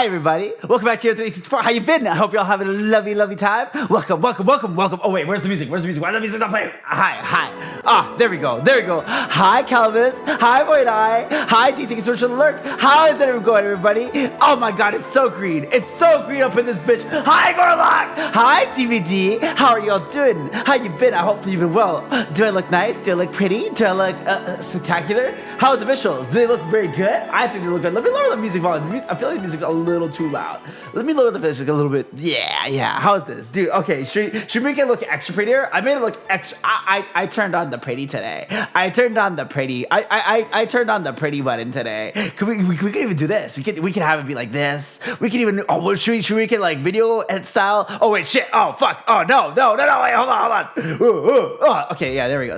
Hi, everybody. Welcome back to your 364. How you been? I hope you're all having a lovely, lovely time. Welcome. Oh, wait, where's the music? Why is the music not playing? Hi. Ah, there we go. Hi, Calvis. Hi, Void Eye. Hi, do you think it's virtual alert? How is it going, everybody? Oh my God, it's so green. It's so green up in this bitch. Hi, Gorlock. Hi, DVD. How are y'all doing? How you been? I hope you've been well. Do I look nice? Do I look pretty? Do I look spectacular? How are the visuals? Do they look very good? I think they look good. Let me lower the music volume. I feel like the music's a little too loud. Let me lower the music a little bit. Yeah. How's this? Dude, okay, should we make it look extra prettier? I made it look extra. I turned on the pretty today. I turned on the pretty. I turned on the pretty button today. We could even do this. We could have it be like this. We could even, should we make it like video style? Oh, wait, shit. Oh, fuck. Oh, no. Wait, hold on. Ooh. Okay, yeah, there we go.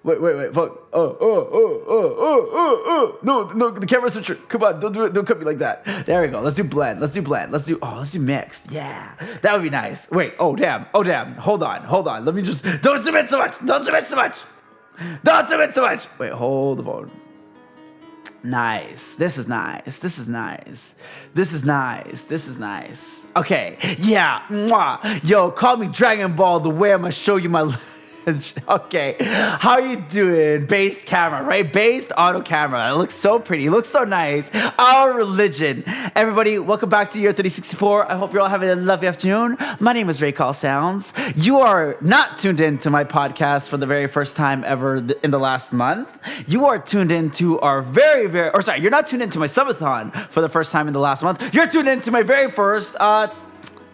Wait, fuck. No, the camera switcher. Come on, don't cut me like that. There we go. Let's do blend. Let's do mixed. Yeah, that would be nice. Wait, oh damn. Hold on. Let me just, don't zoom in so much. Wait, hold the phone. Nice. This is nice. Okay, yeah. Mwah. Yo, call me Dragon Ball the way I'm gonna show you my... Okay, how you doing? Based camera, right? Based auto camera. It looks so pretty. It looks so nice. Our religion. Everybody, welcome back to Year 3064. I hope you're all having a lovely afternoon. My name is Ray Call Sounds. You are not tuned in to my podcast for the very first time ever in the last month. You are tuned into our you're not tuned into my Subathon for the first time in the last month. You're tuned into my very first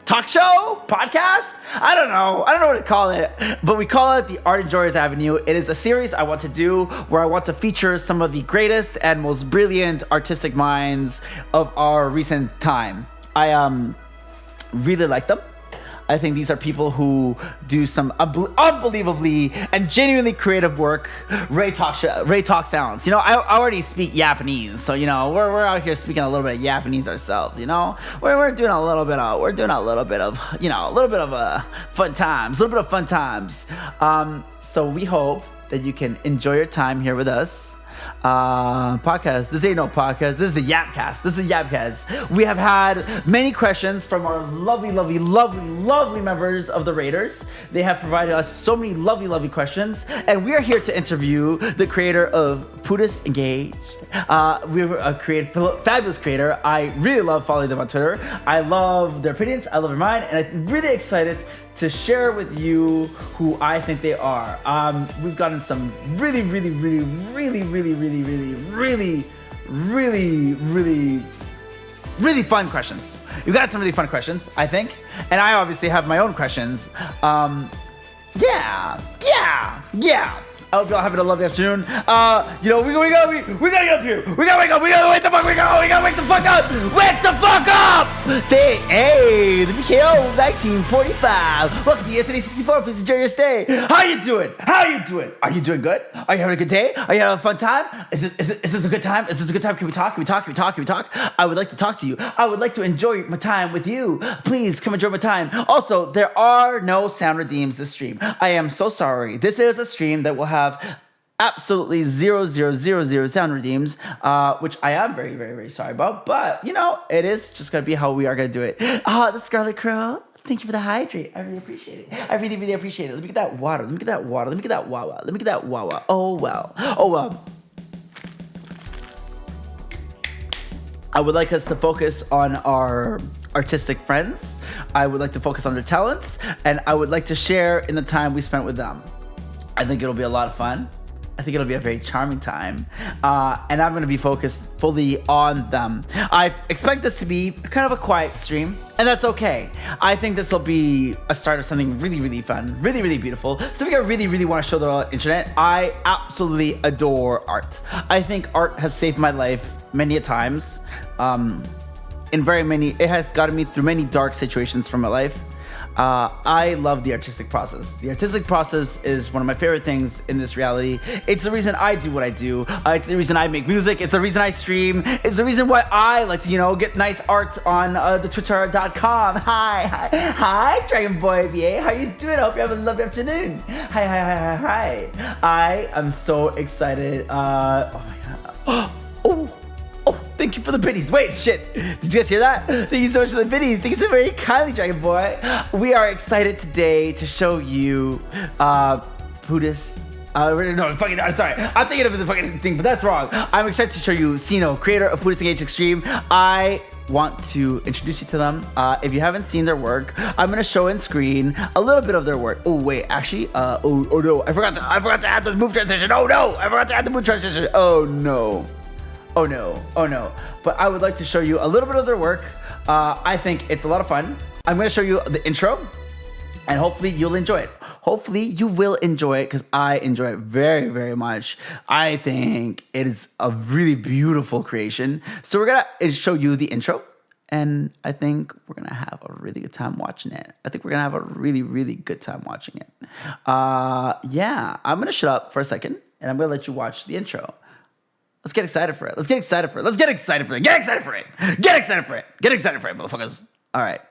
talk show? Podcast? I don't know what to call it, but we call it the Art Enjoyers Avenue. It is a series I want to do where I want to feature some of the greatest and most brilliant artistic minds of our recent time. I really like them. I think these are people who do some unbelievably and genuinely creative work. Ray Talk Sounds. You know, I already speak Japanese, so you know we're out here speaking a little bit of Japanese ourselves. You know, we're doing a little bit of fun times. So we hope that you can enjoy your time here with us. Podcast. This ain't no podcast. This is a Yapcast. We have had many questions from our lovely members of the Raiders. They have provided us so many lovely questions, and we are here to interview the creator of Pudist Engaged. We're a fabulous creator. I really love following them on Twitter. I love their opinions. I love their mind, and I'm really excited to share with you who I think they are. We've gotten some really fun questions. You got some really fun questions, I think. And I obviously have my own questions. Yeah. I hope y'all having a lovely afternoon. We gotta get up here. We gotta wake up. We gotta wake the fuck up. Wake the fuck up! Hey, the BKO 1945. Welcome to Year 3064. Please enjoy your stay. How you doing? Are you doing good? Are you having a good day? Are you having a fun time? Is this a good time? Can we talk? I would like to talk to you. I would like to enjoy my time with you. Please come enjoy my time. Also, there are no sound redeems this stream. I am so sorry. This is a stream that will have absolutely 0 sound redeems, which I am very, very sorry about. But, you know, it is just going to be how we are going to do it. The Scarlet Crow. Thank you for the hydrate. I really appreciate it. I really appreciate it. Let me get that water. Let me get that wawa. Oh, well. I would like us to focus on our artistic friends. I would like to focus on their talents. And I would like to share in the time we spent with them. I think it'll be a lot of fun. I think it'll be a very charming time. And I'm going to be focused fully on them. I expect this to be kind of a quiet stream, and that's okay. I think this will be a start of something really fun, really beautiful. Something I really want to show the internet. I absolutely adore art. I think art has saved my life many a times. It has gotten me through many dark situations from my life. I love the artistic process. The artistic process is one of my favorite things in this reality. It's the reason I do what I do. It's the reason I make music. It's the reason I stream. It's the reason why I like to, get nice art on the Twitter.com. Hi, Dragon Boy BA. How you doing? I hope you have a lovely afternoon. Hi. I am so excited. Oh my god. Thank you for the biddies. Wait, shit. Did you guys hear that? Thank you so much for the biddies. Thank you so very kindly, Dragon Boy. We are excited today to show you Buddhist. No, fucking. I'm sorry. I'm thinking of the fucking thing, but that's wrong. I'm excited to show you Cenoo, creator of Buddhist Engage Extreme. I want to introduce you to them. If you haven't seen their work, I'm gonna show in screen a little bit of their work. Oh wait, actually, oh no, I forgot to add the move transition. Oh no, I forgot to add the move transition. Oh no, oh no, oh no. But I would like to show you a little bit of their work. I think it's a lot of fun. I'm gonna show you the intro, and hopefully you'll enjoy it. Hopefully you will enjoy it because I enjoy it very, very much. I think it is a really beautiful creation. So we're gonna show you the intro, and I think we're gonna have a really good time watching it. I think we're gonna have a really, really good time watching it. Yeah, I'm gonna shut up for a second, and I'm gonna let you watch the intro. Let's get excited for it. Let's get excited for it. Let's get excited for it. Get excited for it. Get excited for it. Get excited for it, motherfuckers. All right.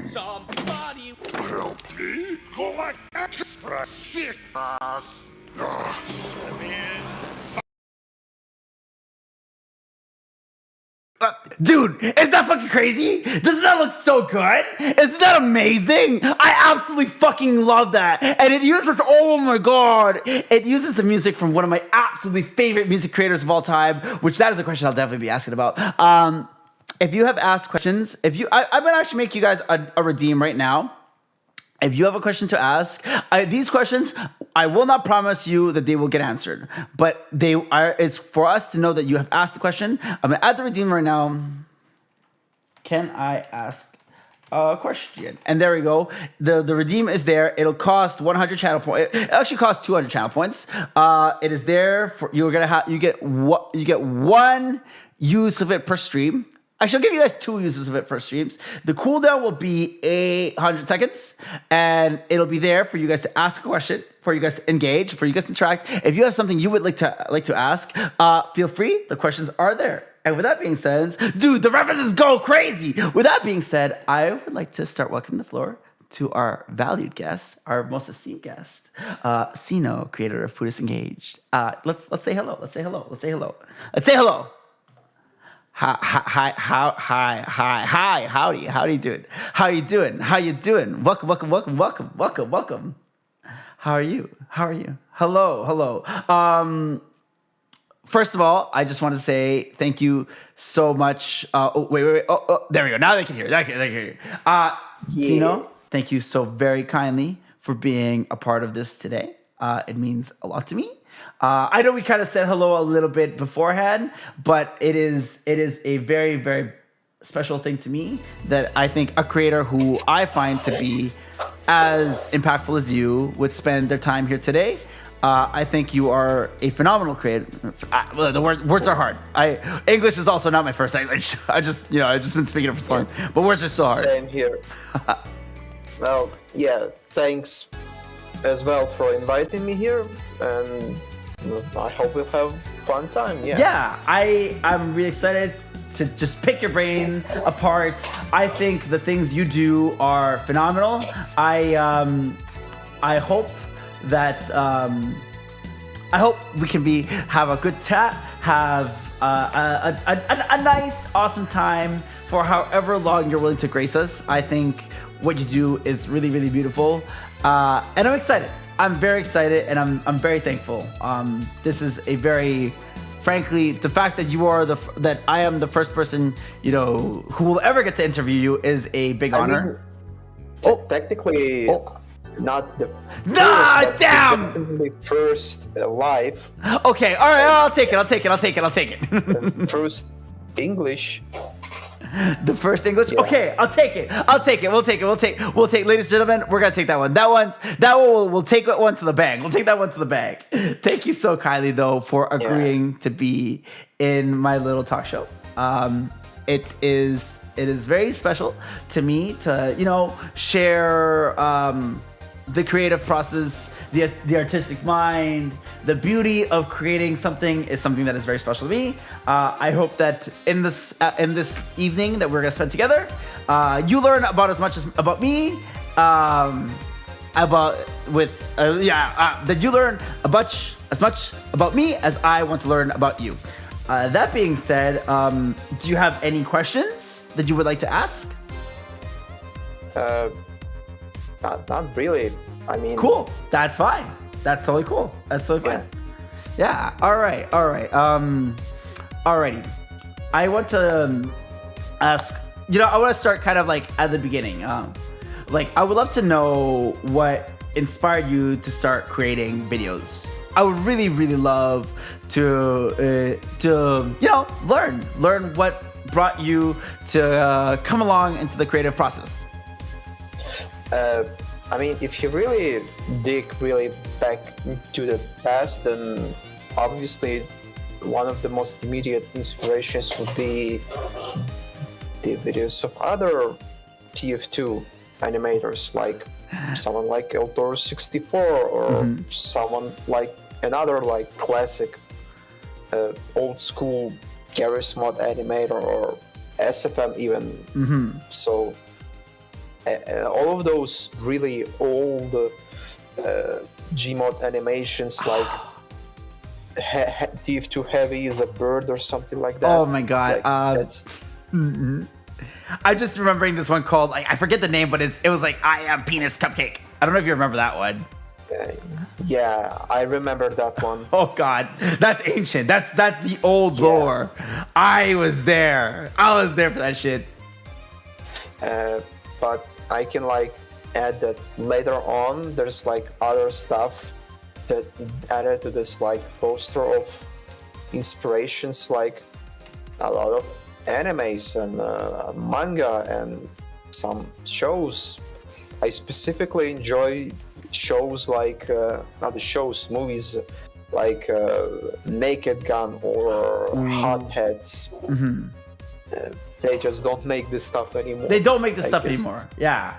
Somebody help me collect extra sickness. Dude, is that fucking crazy? Doesn't that look so good? Isn't that amazing? I absolutely fucking love that. And it uses, oh my God, it uses the music from one of my absolutely favorite music creators of all time, which that is a question I'll definitely be asking about. If you have asked questions, I'm gonna actually make you guys a redeem right now. If you have a question to ask, these questions, I will not promise you that they will get answered, but it's for us to know that you have asked the question. I'm gonna add the redeem right now. Can I ask a question? And there we go. The redeem is there. It'll cost 100 channel points. It actually costs 200 channel points. It is there for you get one use of it per stream. I shall give you guys 2 uses of it for streams. The cooldown will be 800 seconds, and it'll be there for you guys to ask a question, for you guys to engage, for you guys to interact. If you have something you would like to ask, feel free. The questions are there. And with that being said, dude, the references go crazy. With that being said, I would like to start welcoming the floor to our valued guest, our most esteemed guest, Cenoo, creator of Buddhist Engaged. Let's say hello. Let's say hello. Let's say hello. Let's say hello. Hi, howdy, how you doing? How you doing? Welcome. How are you? Hello. First of all, I just want to say thank you so much. Wait. Oh, there we go. Now they can hear. Cenoo, thank you so very kindly for being a part of this today. It means a lot to me. I know we kind of said hello a little bit beforehand, but it is a very, very special thing to me that I think a creator who I find to be as impactful as you would spend their time here today. I think you are a phenomenal creator. The words are hard. English is also not my first language. I've just been speaking it for so long, but words are so hard. Same here. Well, yeah, thanks as well for inviting me here, and I hope we'll have fun time. Yeah, I'm really excited to just pick your brain apart. I think the things you do are phenomenal. I hope that I hope we can have a good chat, have a nice, awesome time for however long you're willing to grace us. I think what you do is really, really beautiful, and I'm excited. I'm very excited, and I'm very thankful. This is a very, frankly, the fact that that I am the first person who will ever get to interview you is a big honor. Technically, not the Nah, first, but damn! definitely first live, Okay, all right, I'll take it. first English. The first English. Yeah. Okay, I'll take it. We'll take, ladies and gentlemen, we're gonna take that one. That one. We'll take that one to the bag. We'll take that one to the bag. Thank you so kindly though for agreeing to be in my little talk show. It is very special to me to share the creative process, the artistic mind, the beauty of creating something is something that is very special to me. I hope that in this evening that we're gonna spend together, you learn about as much about me, that you learn as much about me as I want to learn about you. That being said, do you have any questions that you would like to ask? Not really. I mean, Cool. That's fine. That's totally cool. That's totally fine. Yeah. All right. Alrighty. I want to ask. I want to start kind of like at the beginning. I would love to know what inspired you to start creating videos. I would really, really love to learn what brought you to come along into the creative process. I mean, if you really dig back to the past, then obviously one of the most immediate inspirations would be the videos of other TF2 animators, like someone like Eldor64 or someone like another like classic old school Garry's Mod animator or SFM even. So all of those really old Gmod animations like TF2 Heavy is a Bird or something like that. Oh my god. That's I'm just remembering this one called, I forget the name, but it was like I Am Penis Cupcake. I don't know if you remember that one. yeah, I remember that one. Oh god, that's ancient. That's the old lore. I was there for that shit. But I can like add that later on there's like other stuff that added to this like poster of inspirations, like a lot of animes and manga and some shows. I specifically enjoy shows like movies like Naked Gun or Hot Heads. They just don't make this stuff anymore. They don't make this stuff anymore. Yeah.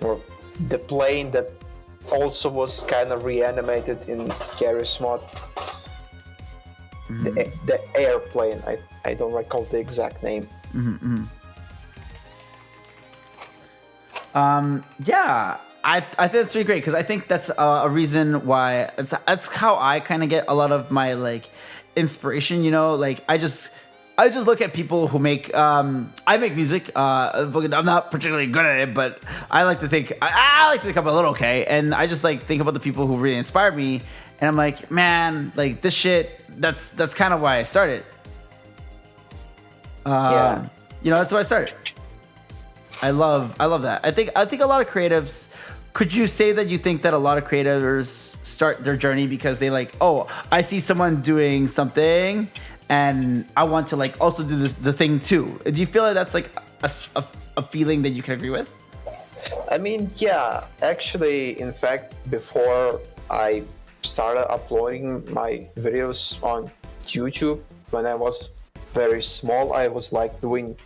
Or the plane that also was kind of reanimated in Garry's Mod. The airplane. I don't recall the exact name. I think that's really great because I think that's a reason why that's how I kind of get a lot of my like inspiration. Like I just look at people who make I make music. I'm not particularly good at it, but I like to think I'm a little okay, and I just like think about the people who really inspire me, and I'm like, man, like this shit. That's kind of why I started. That's why I started. I love that. I think a lot of creatives. Could you say that you think that a lot of creators start their journey because they like, oh, I see someone doing something, and I want to like also do the thing too? Do you feel like that's like a feeling that you can agree with? I mean, yeah. Actually, in fact, before I started uploading my videos on YouTube, when I was very small, I was like doing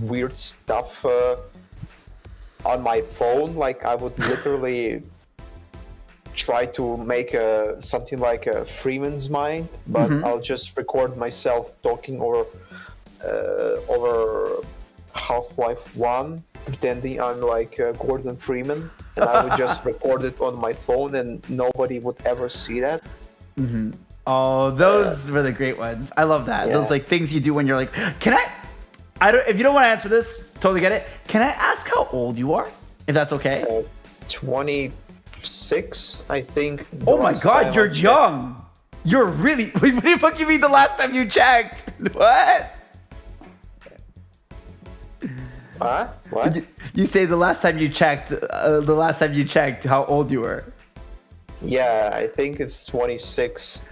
weird stuff on my phone. Like I would literally try to make something like a Freeman's Mind, but I'll just record myself talking over Half-Life 1, pretending I'm like Gordon Freeman, and I would just record it on my phone, and nobody would ever see that. Oh, those were the great ones. I love that. Those like things you do when you're like, I don't. If you don't want to answer this, totally get it. Can I ask how old you are, if that's okay? 26, I think. Oh my god, you're young. You're really. What the fuck you mean the last time you checked? What? Huh? What? You say the last time you checked, how old you were. Yeah, I think it's 26.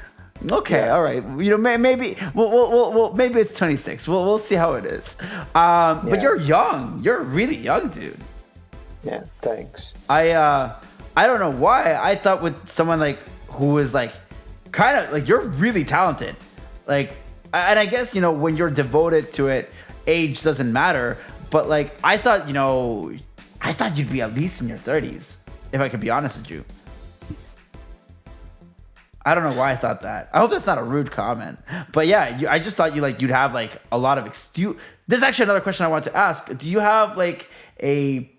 Okay, Yeah. all right. You know, maybe maybe it's 26. We'll see how it is. But Yeah. you're young. You're really young, dude. Yeah, thanks. I don't know why I thought with someone like who is like kind of like you're really talented, like, and I guess, you know, when you're devoted to it, age doesn't matter. But like I thought you'd be at least in your 30s, if I could be honest with you. I don't know why I thought that. I hope that's not a rude comment. But yeah, I just thought you'd have like a lot of There's actually another question I want to ask. Do you have like a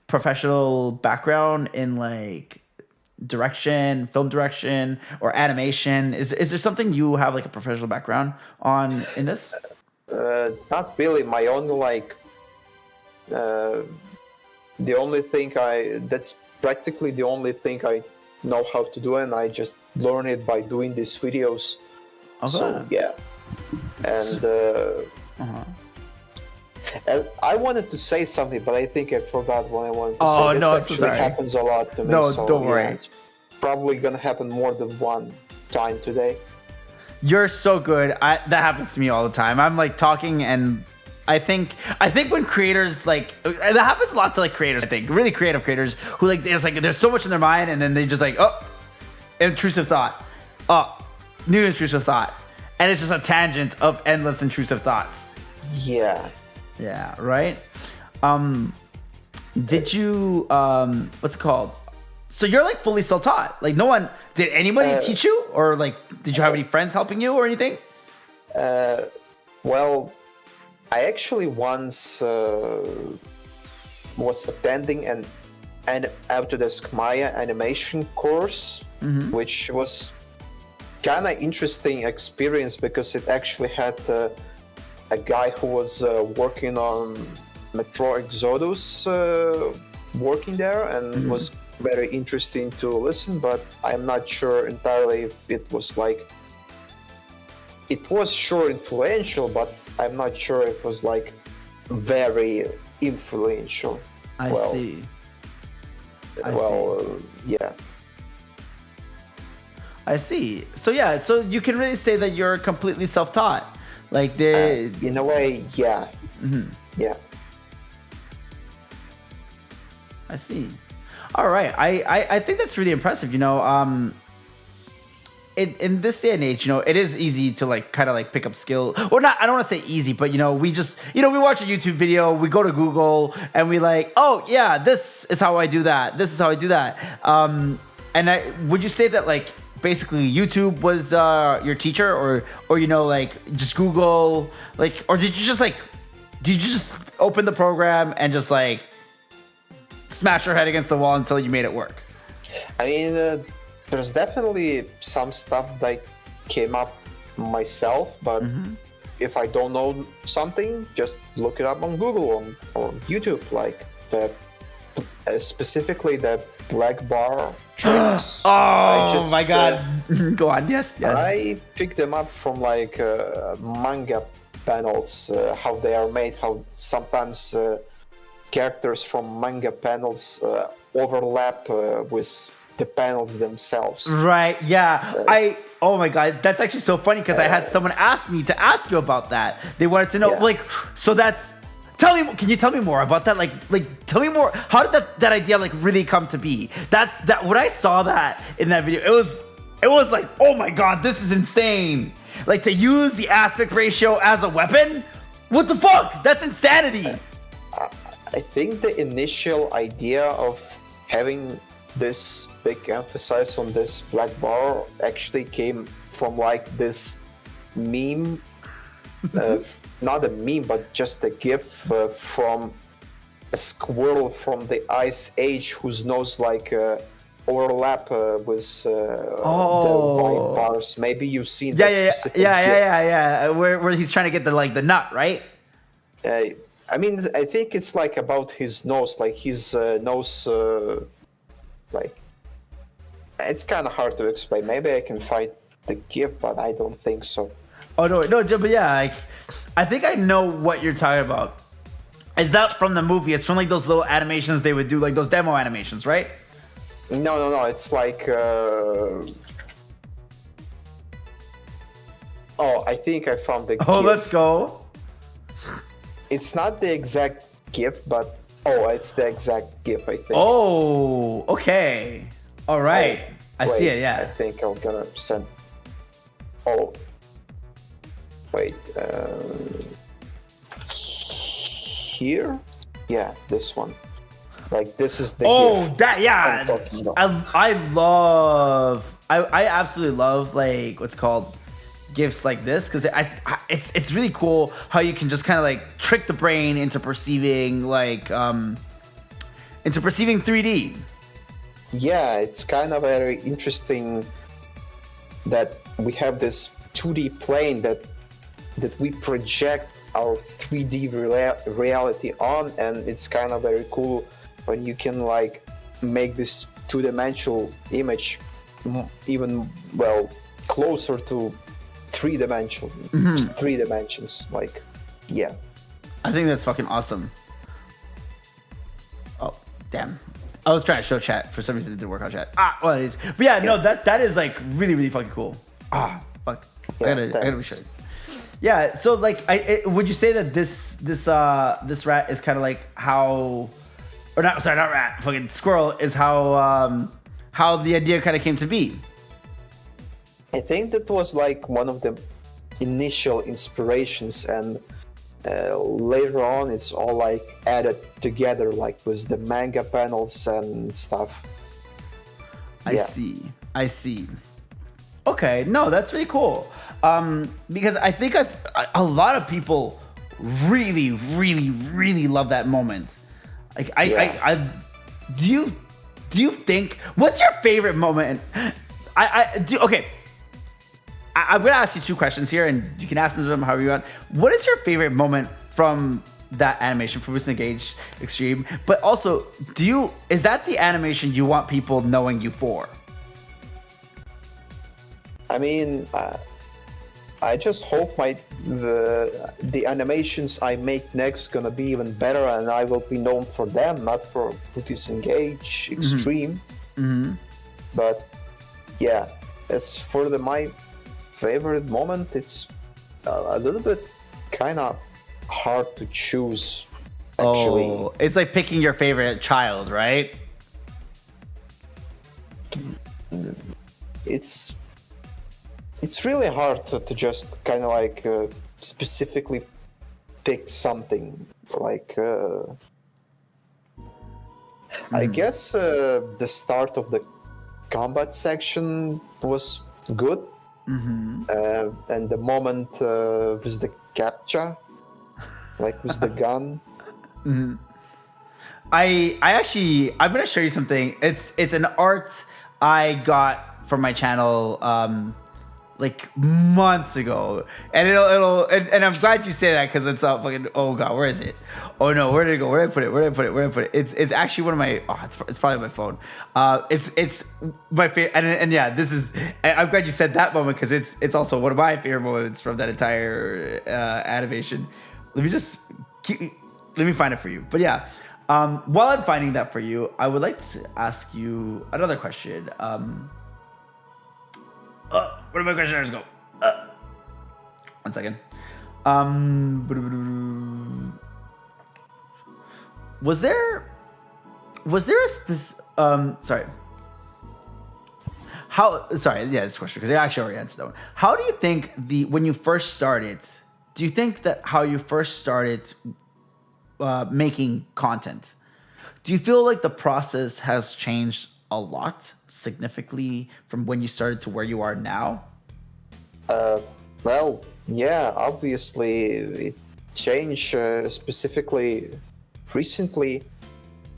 professional background in like direction, film direction, or animation? Is there something you have like a professional background on in this? Not really. My only like the only thing that's practically the only thing I know how to do, and I just learn it by doing these videos. Okay. So yeah, and and I wanted to say something, but I think I forgot what I wanted to say. Oh, This no, I'm so actually sorry. happens a lot to me. No, so, don't yeah, worry. it's probably gonna happen more than one time today. You're so good. That happens to me all the time. I'm like talking, and I think when creators like that happens a lot to like creators. I think really creative creators who like there's so much in their mind, and then they just like, oh, intrusive thought, oh, new intrusive thought, and it's just a tangent of endless intrusive thoughts. Yeah. Yeah, right. Did you what's it called? So you're like fully self-taught. Like did anybody teach you, or like did you have any friends helping you or anything? Well, I actually once was attending an Autodesk Maya animation course, which was kind of interesting experience because it actually had a guy who was working on Metro Exodus working there, and it was very interesting to listen, but I'm not sure entirely if it was like, it was sure influential, but I'm not sure if it was like very influential. I see. Yeah. I see. So yeah, so you can really say that you're completely self-taught. Like In a way, yeah. Yeah. I see. All right. I think that's really impressive. You know, in this day and age, you know, it is easy to like kind of like pick up skill, or not. I don't want to say easy, but you know, we just, you know, we watch a YouTube video, we go to Google, and we like, oh yeah, this is how I do that. This is how I do that. Would you say that like basically YouTube was your teacher, or you know, like just Google, like, or did you just open the program and just like smash your head against the wall until you made it work? I mean, there's definitely some stuff that came up myself, but if I don't know something, just look it up on Google or YouTube, like specifically the black bar tricks. My god. Go on. Yes. I picked them up from like manga panels, how they are made, how sometimes characters from manga panels overlap with the panels themselves. Right. Yeah. Oh my god, that's actually so funny because I had someone ask me to ask you about that. They wanted to know, like, so that's. Can you tell me more about that? Like, tell me more. How did that idea like really come to be? That's that. When I saw that in that video, it was like, oh my god, this is insane. Like to use the aspect ratio as a weapon. What the fuck? That's insanity. I think the initial idea of having this big emphasis on this black bar actually came from like this meme. Not a meme, but just a gif from a squirrel from the Ice Age whose nose like overlap with the white bars. Maybe you've seen that specific gif. Yeah. Where he's trying to get the nut, right? I mean, I think it's like about his nose, like his nose, like it's kind of hard to explain. Maybe I can find the gif, but I don't think so. Oh no, but yeah, like I think I know what you're talking about. Is that from the movie? It's from like those little animations they would do, like those demo animations, right? No. It's like. Oh, I think I found the. Oh, GIF. let's go. It's not the exact GIF, but it's the exact GIF. I think. Oh, okay. All right. I see it. I Yeah. think I'm gonna send. Oh. Wait. Here? Yeah, this one. Like this is the. Oh, GIF that yeah. I'm talking about. I absolutely love like what's called gifts like this because it's really cool how you can just kind of like trick the brain into perceiving 3D. Yeah, it's kind of very interesting that we have this 2D plane that we project our 3D reality on, and it's kind of very cool when you can like make this two-dimensional image even closer to three dimensions. Like, yeah. I think that's fucking awesome. Oh, damn. I was trying to show chat. For some reason, it didn't work on chat. Well, it is. But yeah, no, that is like really, really fucking cool. Fuck. Yeah, I gotta be sure. Yeah, so like, would you say that this rat is kind of like how, or not? Sorry, not rat. Fucking squirrel is how the idea kind of came to be. I think that was like one of the initial inspirations, and later on it's all like added together, like with the manga panels and stuff. I see. Okay, no, that's really cool. Because I think a lot of people really, really, really love that moment. Like do you think, what's your favorite moment? Okay. I'm gonna ask you two questions here, and you can ask them however you want. What is your favorite moment from that animation, from Recent Engage Extreme? But also, is that the animation you want people knowing you for? I mean, I just hope the animations I make next gonna be even better, and I will be known for them, not for Recent Engage Extreme. Mm-hmm. But yeah, as for my favorite moment, it's a little bit kind of hard to choose. Actually, it's like picking your favorite child, right? It's really hard to just kind of like specifically pick something. Like I guess the start of the combat section was good. And the moment with the captcha, like with the gun. I'm gonna show you something. It's an art I got from my channel like months ago, and and I'm glad you say that because it's fucking, oh god, where is it? Oh no, where did it go? Where did I put it? It's actually one of my, it's probably my phone. It's my favorite, and yeah, this is, I'm glad you said that moment because it's also one of my favorite moments from that entire animation. Let me find it for you. But yeah, while I'm finding that for you, I would like to ask you another question. Where did my questionnaires go? 1 second. Was there a sorry. This question, because I actually already answered that one. How do you think when you first started, do you think that how you first started making content, do you feel like the process has changed a lot, significantly, from when you started to where you are now? Well, yeah, obviously it changed specifically recently.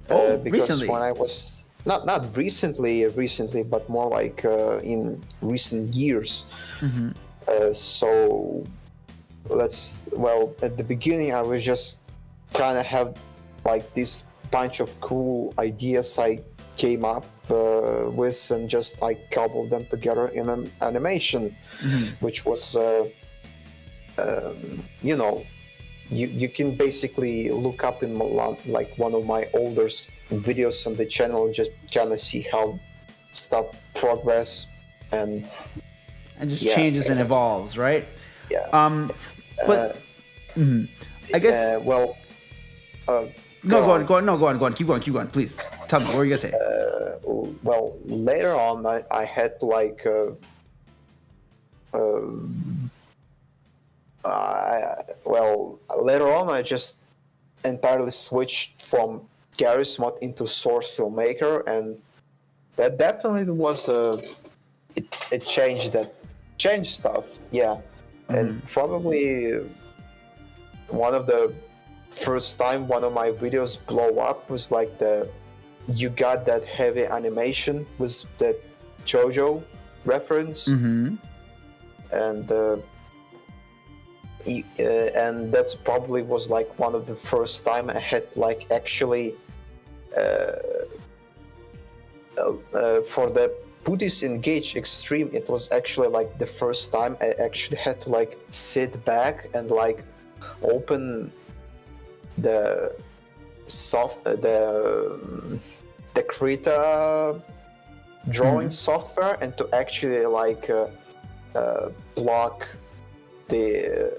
Because recently. when I was not recently, but more like in recent years. So at the beginning I was just kind of have like this bunch of cool ideas I came up with, and just like cobbled them together in an animation, which was you can basically look up in like one of my older videos on the channel, just kind of see how stuff progress and just yeah. changes and evolves, right? Yeah. But I guess well, no, go on, keep going, please. Tell me, what were you gonna say? well, later on, I had like later on I just entirely switched from Garry's Mod into Source Filmmaker, and that definitely was it changed stuff, yeah. And probably one of the first time one of my videos blow up was like you got that heavy animation with the JoJo reference, and that's probably was like one of the first time I had like actually for the Buddhist Engage Extreme, it was actually like the first time I actually had to like sit back and like open the Krita drawing software and to actually like block the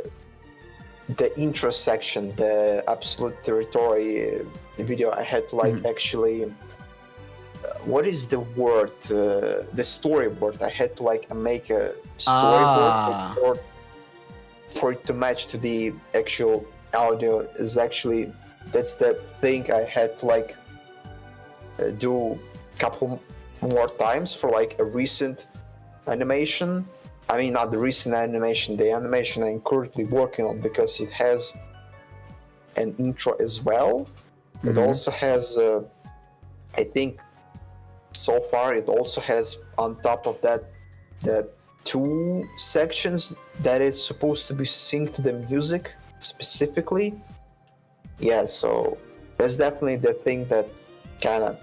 intersection, the absolute territory video. I had to like actually what is the word? The storyboard. I had to like make a storyboard for it to match to the actual audio. Is actually that's the thing I had to like do a couple more times for like a recent animation. I mean, not the recent animation, the animation I'm currently working on, because it has an intro as well. It also has, I think, so far it also has on top of that the 2 sections that is supposed to be synced to the music specifically. Yeah, so that's definitely the thing that kind of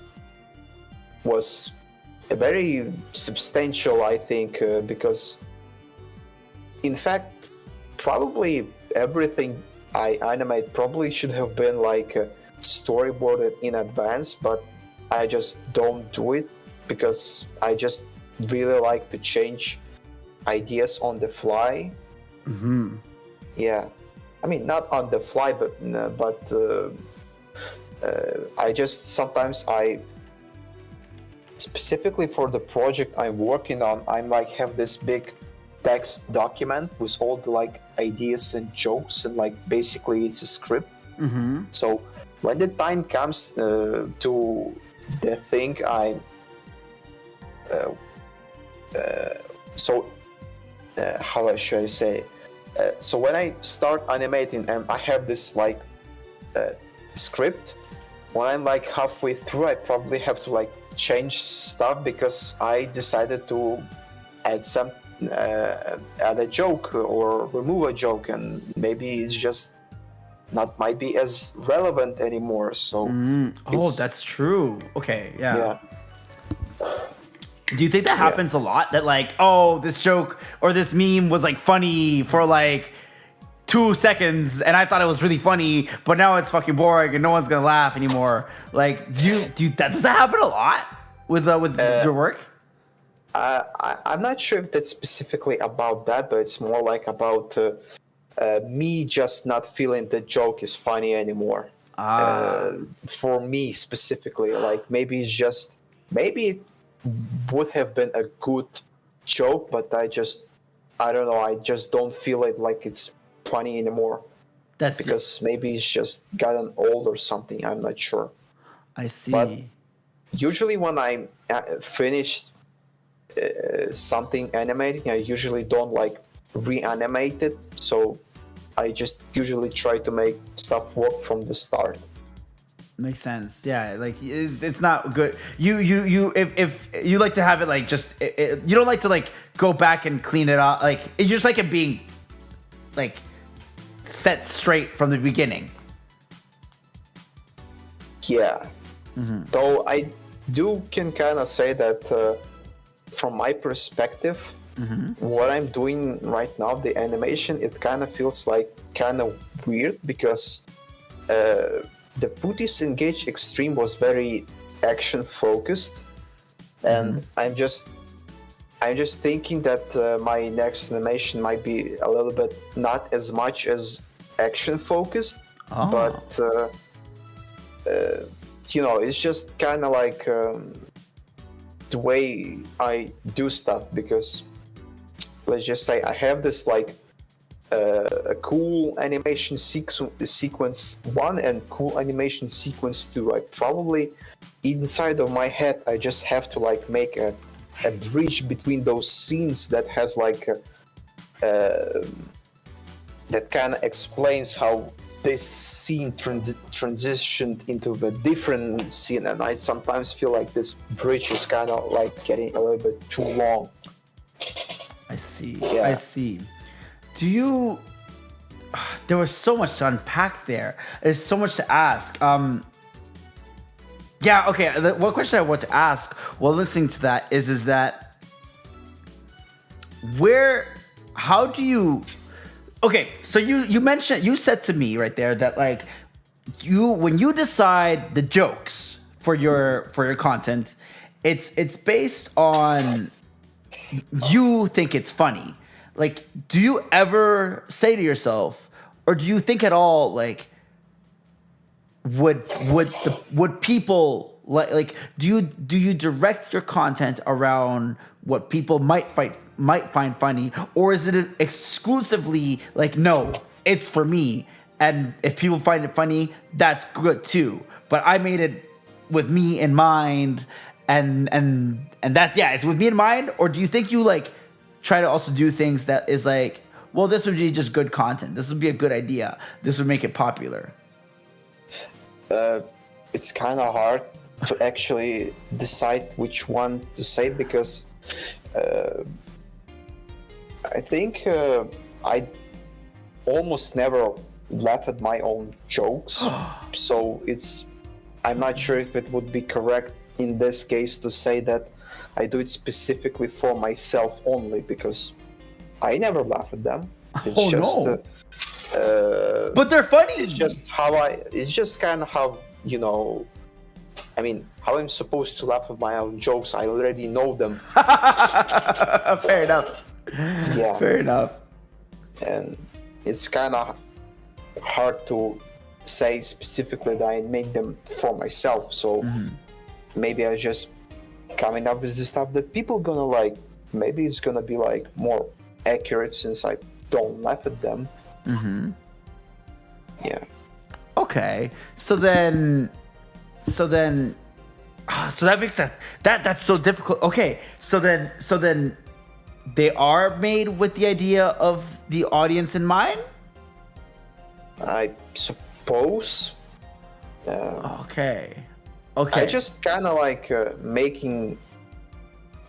was a very substantial, I think, because in fact probably everything I animate probably should have been like storyboarded in advance, but I just don't do it because I just really like to change ideas on the fly. Yeah, I mean not on the fly, but I just sometimes specifically for the project I'm working on, I'm like have this big text document with all the like ideas and jokes, and like basically it's a script. So when the time comes to the thing how should I say? So when I start animating and I have this like script, when I'm like halfway through, I probably have to like change stuff because I decided to add add a joke or remove a joke, and maybe it's just not might be as relevant anymore. So that's true. Okay, yeah. Yeah. Do you think that happens a lot? That like, oh, this joke or this meme was like funny for like 2 seconds, and I thought it was really funny, but now it's fucking boring and no one's gonna laugh anymore. Like, does that happen a lot with your work? I'm not sure if that's specifically about that, but it's more like about me just not feeling the joke is funny anymore. For me specifically, like maybe it would have been a good joke, but I don't know, I just don't feel it like it's funny anymore. That's because maybe it's just gotten old or something. I'm not sure. I see. But usually when I finish something animating, I usually don't like reanimate it. So I just usually try to make stuff work from the start. Makes sense. Yeah, like it's not good. If you like to have it like just you don't like to like go back and clean it up. Like you just like it being like set straight from the beginning. Yeah. Though I can kind of say that from my perspective, what I'm doing right now, the animation, it kind of feels like kind of weird because the Put Disengage Extreme was very action focused, and I'm just thinking that my next animation might be a little bit not as much as action focused, but it's just kind of like the way I do stuff, because let's just say I have this like a cool animation sequence 1 and cool animation sequence 2. I probably inside of my head I just have to like make a bridge between those scenes that has like that kind of explains how this scene transitioned into a different scene, and I sometimes feel like this bridge is kind of like getting a little bit too long. I see. Yeah. I see. Do you? There was so much to unpack there. There's so much to ask. Yeah. Okay. One question I want to ask while listening to that is that how do you? Okay. So you said to me right there that like when you decide the jokes for your content, it's based on you think it's funny. Like, do you ever say to yourself, or do you think at all, like, would people like do you direct your content around what people might find funny, or is it exclusively like, no, it's for me, and if people find it funny, that's good too, but I made it with me in mind, and that's, yeah, it's with me in mind? Or do you think you like try to also do things that is like, well, this would be just good content, this would be a good idea, this would make it popular? It's kind of hard to actually decide which one to say, because I think I almost never laugh at my own jokes. So I'm not sure if it would be correct in this case to say that I do it specifically for myself only, because I never laugh at them. It's no. But they're funny. It's just kind of how, I mean, how I'm supposed to laugh at my own jokes. I already know them. Fair enough. Yeah. Fair enough. And it's kind of hard to say specifically that I make them for myself. So maybe I just coming up with the stuff that people gonna like. Maybe it's gonna be like more accurate since I don't laugh at them. Yeah. Okay. So that makes that's so difficult. Okay. So then they are made with the idea of the audience in mind? I suppose. Okay. I just kind of like making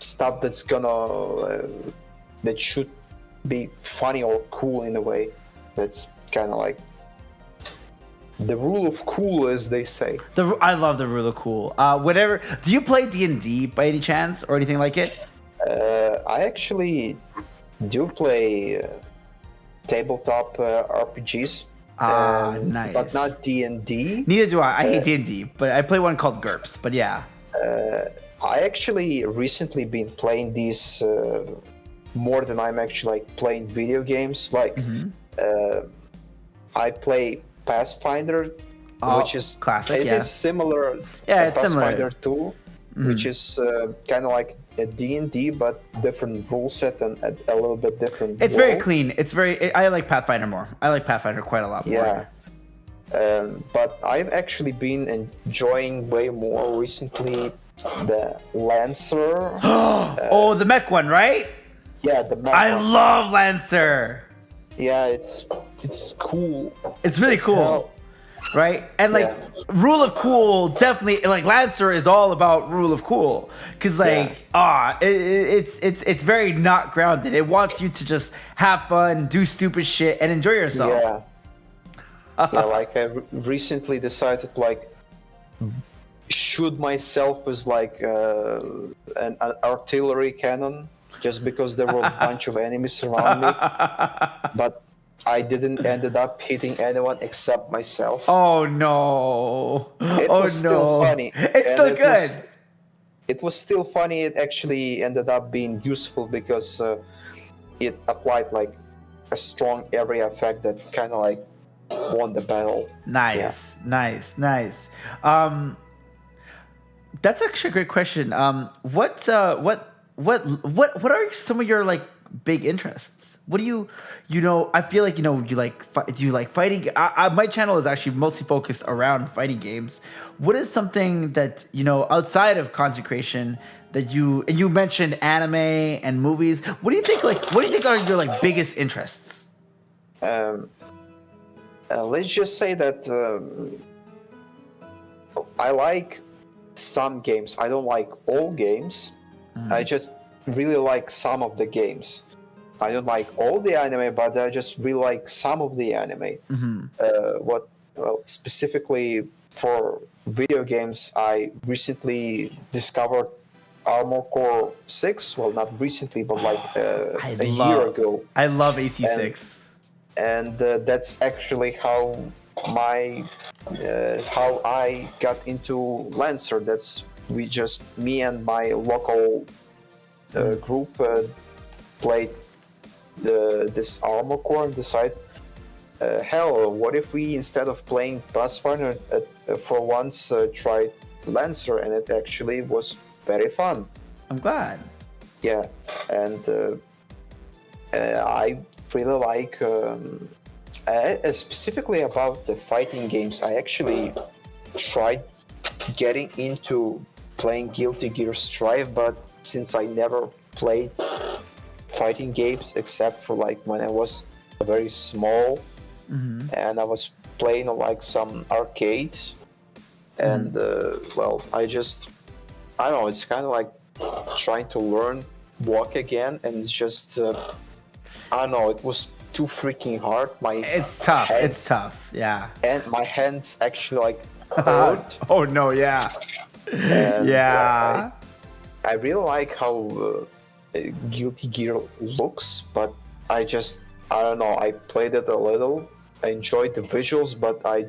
stuff that's gonna that should be funny or cool in a way. That's kind of like the rule of cool, as they say. I love the rule of cool. Whatever. Do you play D&D by any chance or anything like it? I actually do play tabletop RPGs. Nice. But not D&D. Neither do I. I hate D&D, but I play one called GURPS. But yeah. I actually recently been playing these more than I'm actually like playing video games. Like I play Pathfinder, which is classic. It is similar. Yeah, it's Pathfinder similar. 2, which is kind of like a D&D, but different rule set and a little bit different. It's very clean. I like Pathfinder more. I like Pathfinder quite a lot more. Yeah. But I've actually been enjoying way more recently the Lancer. The mech one, right? Yeah, the mech I one. love Lancer. Yeah, it's cool. It's really cool. Hell. Right? And like rule of cool, definitely, like Lancer is all about rule of cool, because like it's very not grounded. It wants you to just have fun, do stupid shit, and enjoy yourself. Yeah, like I recently decided like shoot myself as like an artillery cannon, just because there were a bunch of enemies around me. But I didn't ended up hitting anyone except myself. Oh no! It Oh was still no! funny, It's and still good. it was still funny. It actually ended up being useful because it applied like a strong area effect that kind of like won the battle. Yeah. Nice, nice. That's actually a great question. What are some of your like big interests? What do I feel like you like do you like fighting? My channel is actually mostly focused around fighting games. What is something that outside of content creation that you mentioned anime and movies? What do you think are your like biggest interests? Let's just say that I like some games. I don't like all games. I just really like some of the games. I don't like all the anime, but I just really like some of the anime. Specifically for video games, I recently discovered Armor Core 6. Well, not recently, but like a year ago. I love AC6. And that's actually how I got into Lancer. That's me and my local group played this Armor Core and decided, hell, what if we, instead of playing Pathfinder, for once tried Lancer, and it actually was very fun. I'm glad. Yeah, and I really like specifically about the fighting games. I actually tried getting into playing Guilty Gear Strive, but since I never played fighting games except for like when I was very small, and I was playing like some arcades, and I don't know, it's kind of like trying to learn walk again, and it's just I don't know, it was too freaking hard. It's tough. Yeah. And my hands actually like hurt. Oh no, yeah. And, yeah. I really like how Guilty Gear looks, but I don't know, I played it a little, I enjoyed the visuals, but I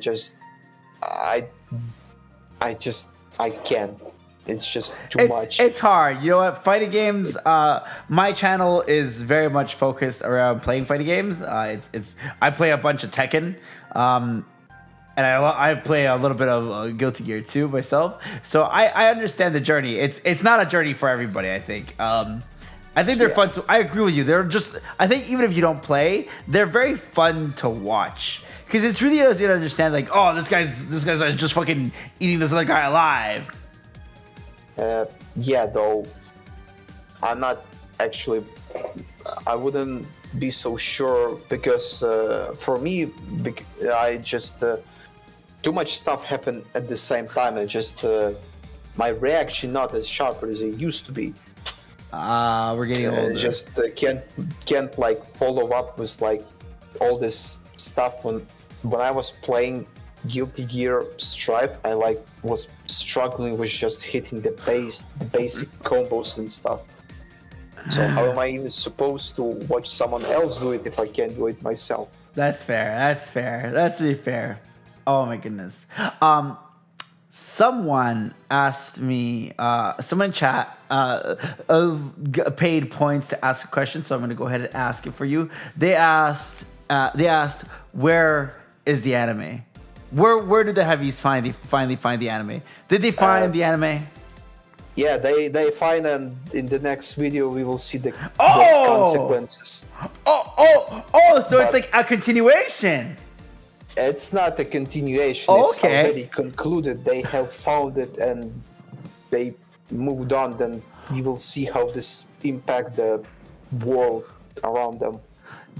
can't. It's just too much. It's hard. You know what? Fighting games. My channel is very much focused around playing fighting games. I play a bunch of Tekken, and I play a little bit of Guilty Gear too myself. So I understand the journey. It's not a journey for everybody. I think. I think they're fun to. I agree with you. I think even if you don't play, they're very fun to watch. Because it's really easy to understand. Like, oh, this guy's just fucking eating this other guy alive. Though I'm not actually, I wouldn't be so sure because for me, I just too much stuff happened at the same time, and just my reaction not as sharp as it used to be. We're getting older. Just can't like follow up with like all this stuff. When I was playing Guilty Gear Strive, I like was struggling with just hitting the basic combos and stuff. So how am I even supposed to watch someone else do it if I can't do it myself? That's fair. That's really fair. Oh my goodness. Someone asked me, someone in chat paid points to ask a question, so I'm going to go ahead and ask it for you. They asked, where is the anime? Where did the heavies finally find the anime? Did they find the anime? Yeah, they find, and in the next video we will see the consequences. So it's like a continuation. It's not a continuation. Oh, it's already concluded. They have found it and they moved on. Then you will see how this impact the world around them.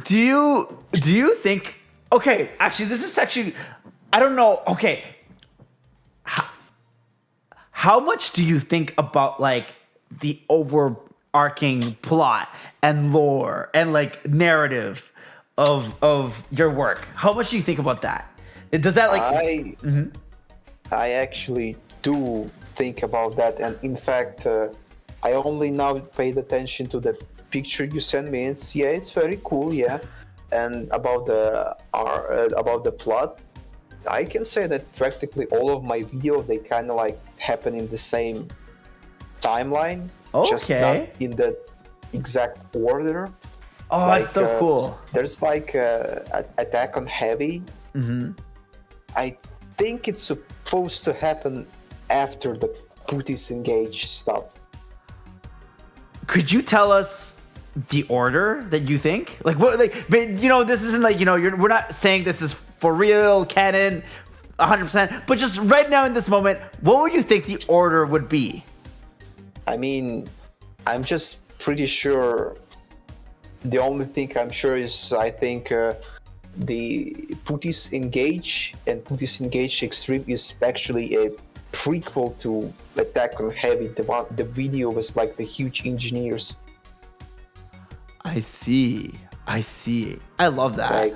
Do you think? Okay, actually, this is actually. I don't know. Okay. How much do you think about like the overarching plot and lore and like narrative of your work? How much do you think about that? Does that like I actually do think about that, and in fact I only now paid attention to the picture you sent me. It's very cool, yeah. And about the plot, I can say that practically all of my videos they kind of like happen in the same timeline, just not Okay. in the exact order. Oh, Like, that's so cool. There's like Attack on Heavy. I think it's supposed to happen after the Putis Engage stuff. Could you tell us the order that you think? Like what? Like, but you know, this isn't like we're not saying this is for real canon, 100%. But just right now in this moment, what would you think the order would be? I mean, I'm just pretty sure. The only thing I'm sure is I think the Putis Engage and Putis Engage Extreme is actually a prequel to Attack on Heavy. The video was like the huge engineers. I see. I love that.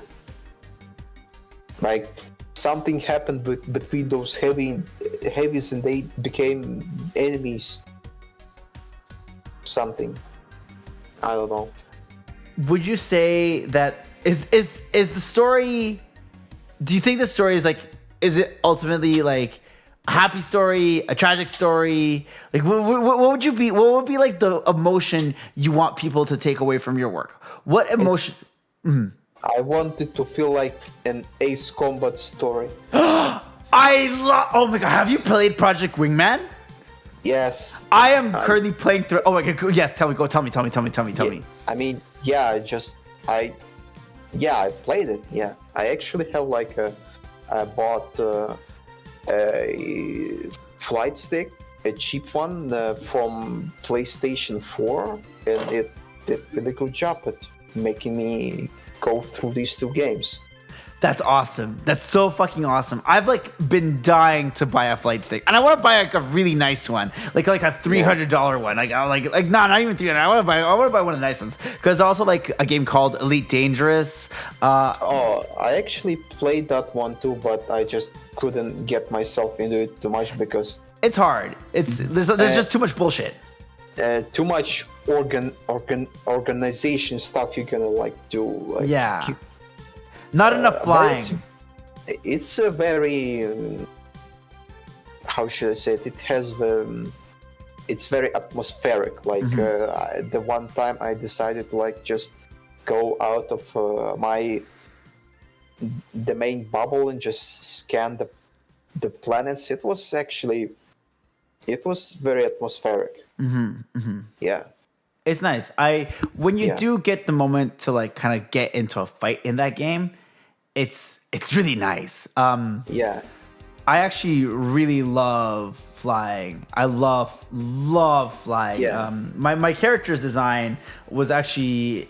Like something happened between those heavies and they became enemies. Something. I don't know. Would you say that is the story? Do you think the story is like? Is it ultimately like a happy story, a tragic story? Like, what would you be? What would be like the emotion you want people to take away from your work? What emotion? I want it to feel like an Ace Combat story. I love. Oh my god! Have you played Project Wingman? Yes. I am currently playing through. Oh my god! Yes, tell me. Go. Tell me. I mean, yeah. I played it. Yeah, I actually have like I bought a flight stick, a cheap one from PlayStation 4, and it did a really good job at making me go through these two games. That's awesome. That's so fucking awesome. I've like been dying to buy a flight stick, and I want to buy like a really nice one, like a $300 one. Not even 300. I want to buy one of the nice ones because also like a game called Elite Dangerous. I actually played that one too, but I just couldn't get myself into it too much because It's hard. There's just too much bullshit. Too much organization stuff you're gonna like do. Like, Yeah. Not enough flying. It's a very how should I say it? It has it's very atmospheric. Like the one time I decided to like just go out of the main bubble and just scan the planets. It was very atmospheric. Yeah. It's nice. When you do get the moment to like kind of get into a fight in that game, it's really nice. Yeah. I actually really love flying. I love flying. Yeah. My character's design is actually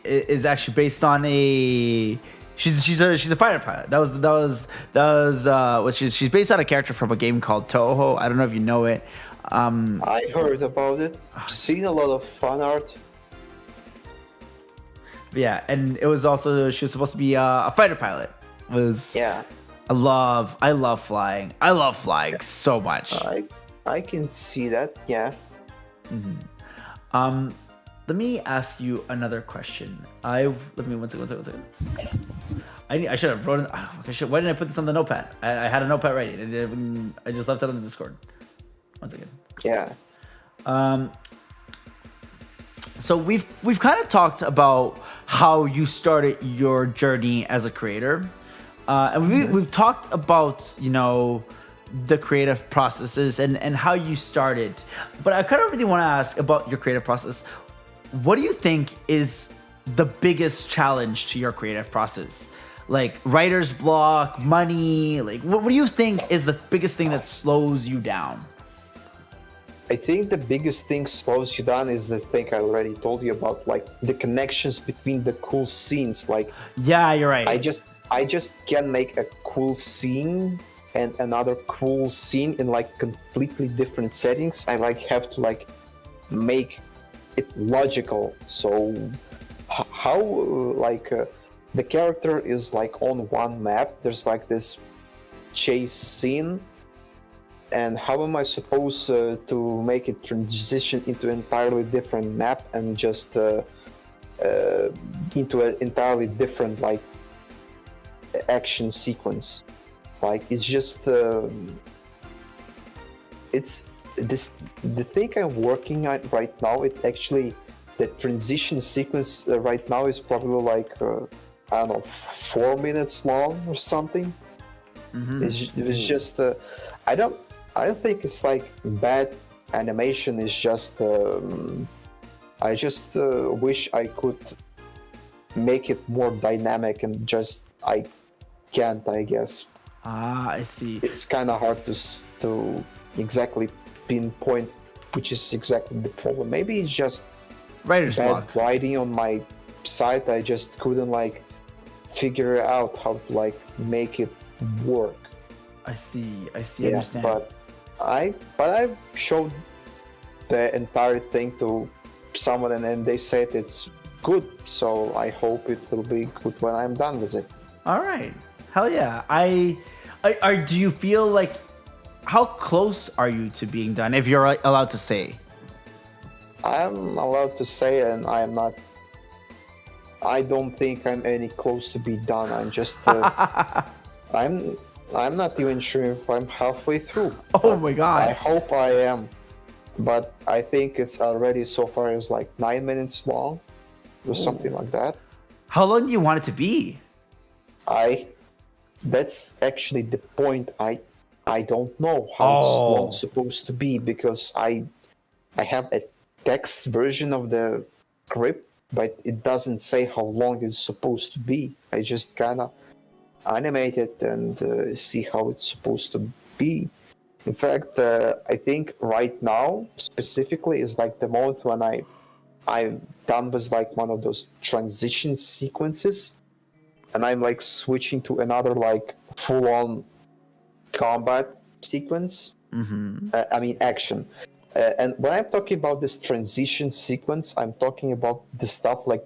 based on a she's a fighter pilot. That was what she's based on a character from a game called Toho. I don't know if you know it. I heard about it. Seen a lot of fan art. Yeah, and it was also she was supposed to be a fighter pilot. Yeah. I love flying. I love flying so much. I can see that. Yeah. Let me ask you another question. One second. I should have wrote it. Why didn't I put this on the notepad? I had a notepad ready. I just left it on the Discord. One second. Yeah. So we've kind of talked about how you started your journey as a creator, and we've talked about the creative processes and how you started. But I kind of really want to ask about your creative process. What do you think is the biggest challenge to your creative process? Like writer's block, money. Like what do you think is the biggest thing that slows you down? I think the biggest thing slows you down is the thing I already told you about, like the connections between the cool scenes. Like, yeah, you're right. I just can make a cool scene and another cool scene in like completely different settings. I like have to like make it logical. So how the character is like on one map. There's like this chase scene. And how am I supposed to make it transition into an entirely different map and just into an entirely different like action sequence. Like it's just it's this the thing I'm working on right now. It actually the transition sequence right now is probably like I don't know 4 minutes long or something. It's just I don't think it's like bad animation. It's just I just wish I could make it more dynamic and just I can't, I guess. Ah, I see. It's kind of hard to exactly pinpoint which is exactly the problem. Maybe it's just Writer's bad block. writing on my side. I just couldn't like figure out how to like make it work. I see. I Yeah, understand. but I showed the entire thing to someone and then they said it's good. So I hope it will be good when I'm done with it. All right. Hell yeah. Do you feel like, how close are you to being done, if you're allowed to say? I'm allowed to say, and I am not. I don't think I'm any close to be done. I'm just. I'm not even sure if I'm halfway through. Oh my I god. hope I am, but I think it's already so far is like 9 minutes long, or something like that. How long do you want it to be? That's actually the point. I don't know how it's Oh. long supposed to be because I have a text version of the script, but it doesn't say how long it's supposed to be. I just kind of animate it and see how it's supposed to be. In fact, I think right now specifically is like the moment when I'm done with like one of those transition sequences, and I'm like switching to another like full-on combat sequence. I mean action. And when I'm talking about this transition sequence, I'm talking about the stuff like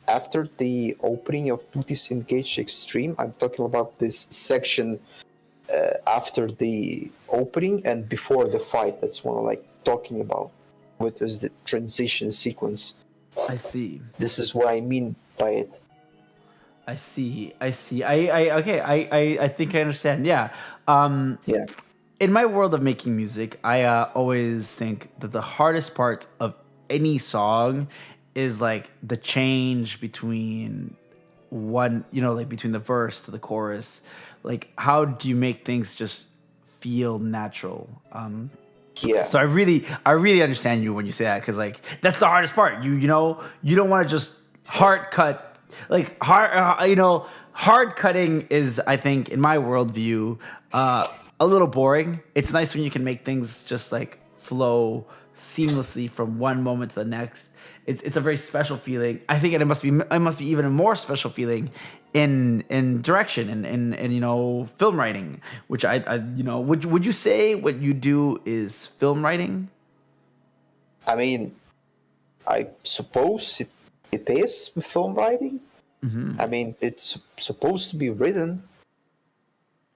after the opening of Putis Engage Extreme. I'm talking about this section after the opening and before the fight. That's what I'm like talking about. What is the transition sequence? I see. This is what I mean by it. I see. I think I understand. Yeah. Yeah. In my world of making music, I always think that the hardest part of any song is like the change between between the verse to the chorus. Like, how do you make things just feel natural? Yeah. So I really understand you when you say that, because like that's the hardest part. You don't want to just hard cut, like hard cutting is, I think, in my worldview, a little boring. It's nice when you can make things just like flow seamlessly from one moment to the next. It's a very special feeling. I think it must be even a more special feeling in direction and film writing, which would you say what you do is film writing? I mean, I suppose it is film writing. I mean, it's supposed to be written,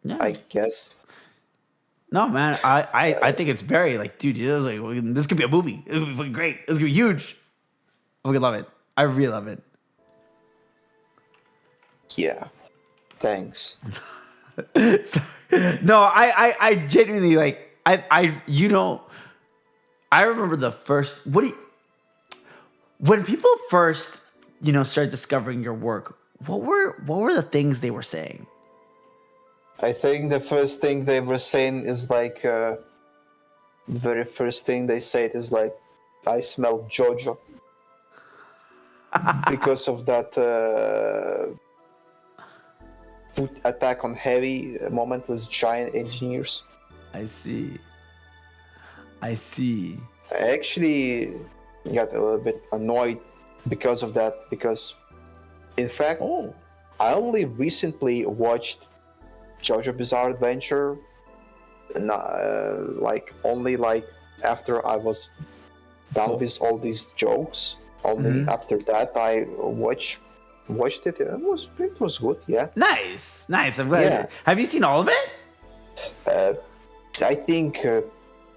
Yeah. I guess. No, man, I think it's very like, dude, this could be a movie. It would be fucking great. This could be huge. I fucking love it. I really love it. Yeah. Thanks. No, I genuinely like I remember the first when people first start discovering your work, what were the things they were saying? I think the first thing they were saying is like the very first thing they said is like, I smell Jojo. Because of that attack on heavy moment with giant engineers. I see. I actually got a little bit annoyed because of that, because in fact I only recently watched JoJo Bizarre Adventure, only after I was done with all these jokes. Only after that I watched it. It was good. Yeah. Nice. I'm glad. Yeah. Have you seen all of it? I think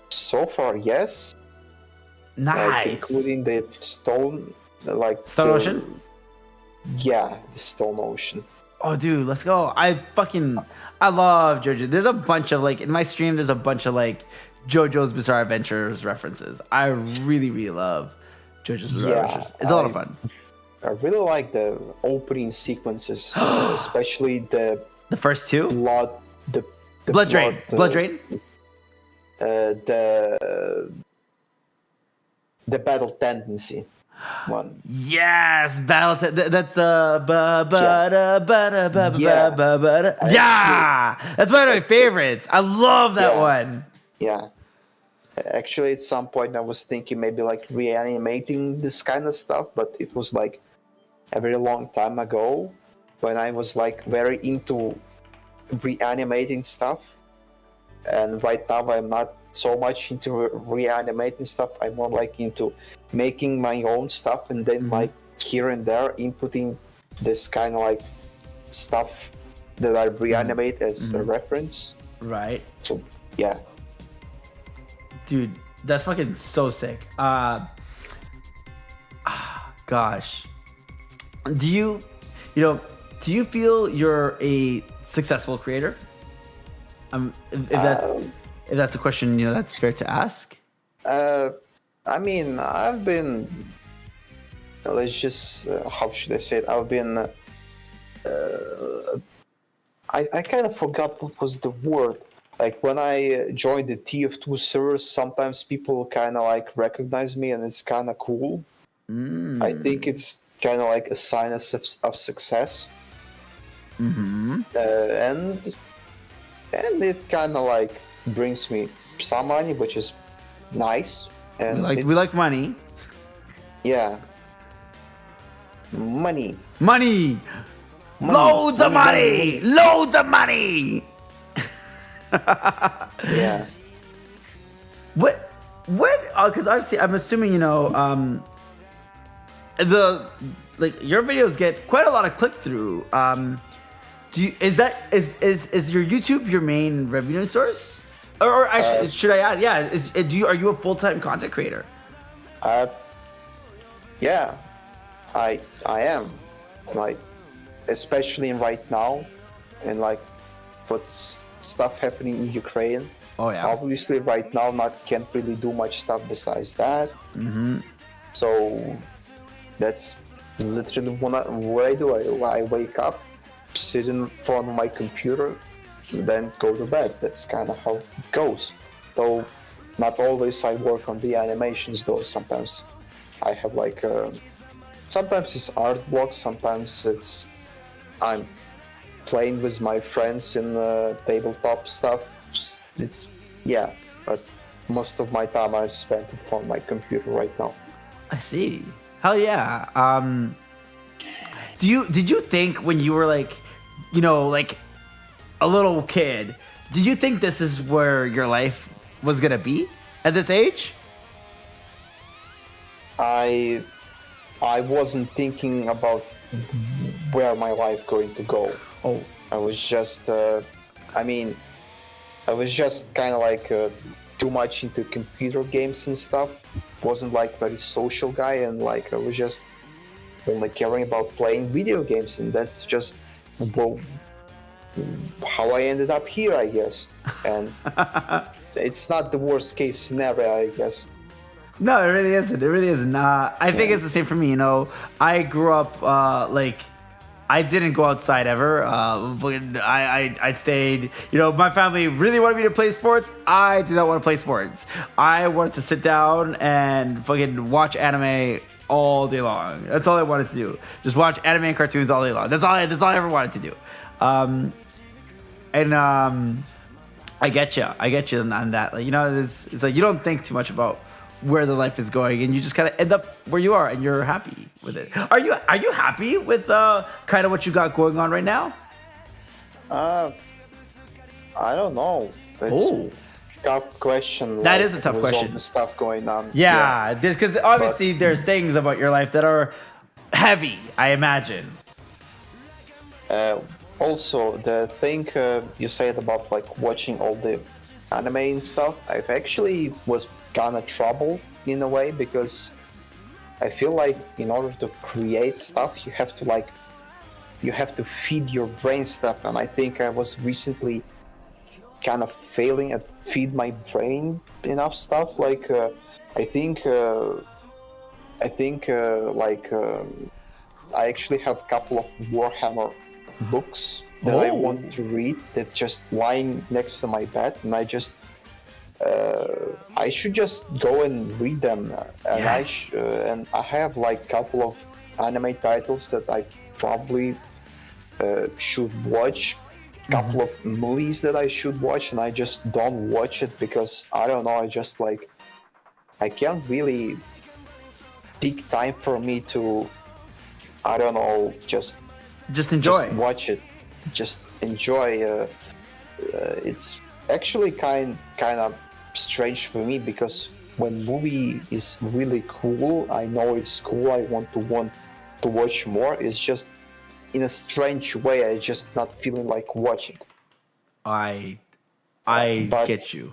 so far yes. Nice. Including the Stone Stone Ocean? Yeah, the Stone Ocean. Oh, dude, let's go. I love JoJo. There's a bunch of like in my stream. There's a bunch of like JoJo's Bizarre Adventures references. I really, really love JoJo's Bizarre Adventures. It's a lot of fun. I really like the opening sequences, especially the first two. the Blood Drain. Blood Drain. The battle tendency one. Yes, battle. That's yeah. That's one of my favorites. I love that one. Yeah. Actually, at some point, I was thinking maybe like reanimating this kind of stuff, but it was like a very long time ago when I was like very into reanimating stuff. And right now, I'm not so much into reanimating stuff. I'm more like into making my own stuff and then like here and there inputting this kind of like stuff that I reanimate as a reference. Right. So, yeah. Dude, that's fucking so sick. Gosh. Do you feel you're a successful creator? If that's a question, that's fair to ask. I mean, I've been, let's just, how should I say it? I've been, I kind of forgot what was the word. Like when I joined the TF2 servers, sometimes people kind of like recognize me and it's kind of cool. I think it's kind of like a sign of success. And it kind of like brings me some money, which is nice. And we like money. Yeah. Money. Loads of money. Loads of money. Yeah. What? Because I'm assuming your videos get quite a lot of click through. Is your YouTube your main revenue source? Or should I add? Yeah. Are you a full-time content creator? Yeah, I am. Like, especially right now, and like, what's stuff happening in Ukraine. Oh yeah. Obviously, right now, can't really do much stuff besides that. So that's literally what I do. I wake up, sit in front of my computer, then go to bed. That's kind of how it goes. Though not always I work on the animations though. Sometimes I have like sometimes it's art blocks, sometimes I'm playing with my friends in tabletop stuff. But most of my time I spent in front of my computer right now. I see. Hell yeah. Did you think when you were like a little kid, did you think this is where your life was gonna be at this age? I wasn't thinking about where my life going to go. Oh. I was just kind of like too much into computer games and stuff. Wasn't like very social guy, and like I was just only caring about playing video games, and that's just how I ended up here, I guess. And it's not the worst case scenario, I guess. No, it really isn't. It really isn't. I think it's the same for me. I grew up I didn't go outside ever. I stayed. My family really wanted me to play sports. I did not want to play sports. I wanted to sit down and fucking watch anime all day long. That's all I wanted to do. Just watch anime and cartoons all day long. That's all I ever wanted to do. I get you on that. Like, it's like you don't think too much about where the life is going, and you just kind of end up where you are, and you're happy with it. Are you happy with kind of what you got going on right now? I don't know. It's a tough question. That is a tough question. All the stuff going on. Yeah. Because obviously there's things about your life that are heavy, I imagine. Also, the thing you said about like watching all the anime and stuff, I've actually was kind of trouble in a way, because I feel like in order to create stuff, you have to like you have to feed your brain stuff, and I think I was recently kind of failing at feed my brain enough stuff. Like I think I actually have a couple of Warhammer books that I want to read that just lying next to my bed, and I should just go and read them. And Yes. and I have like a couple of anime titles that I probably should watch. Couple of movies that I should watch, and I just don't watch it because I don't know. I can't really take time for me to, I don't know, just enjoy. watch it, just enjoy. It's actually kind of strange for me because when movie is really cool, I know it's cool. I want to watch more. It's just in a strange way. I just not feeling like watching. I But- get you.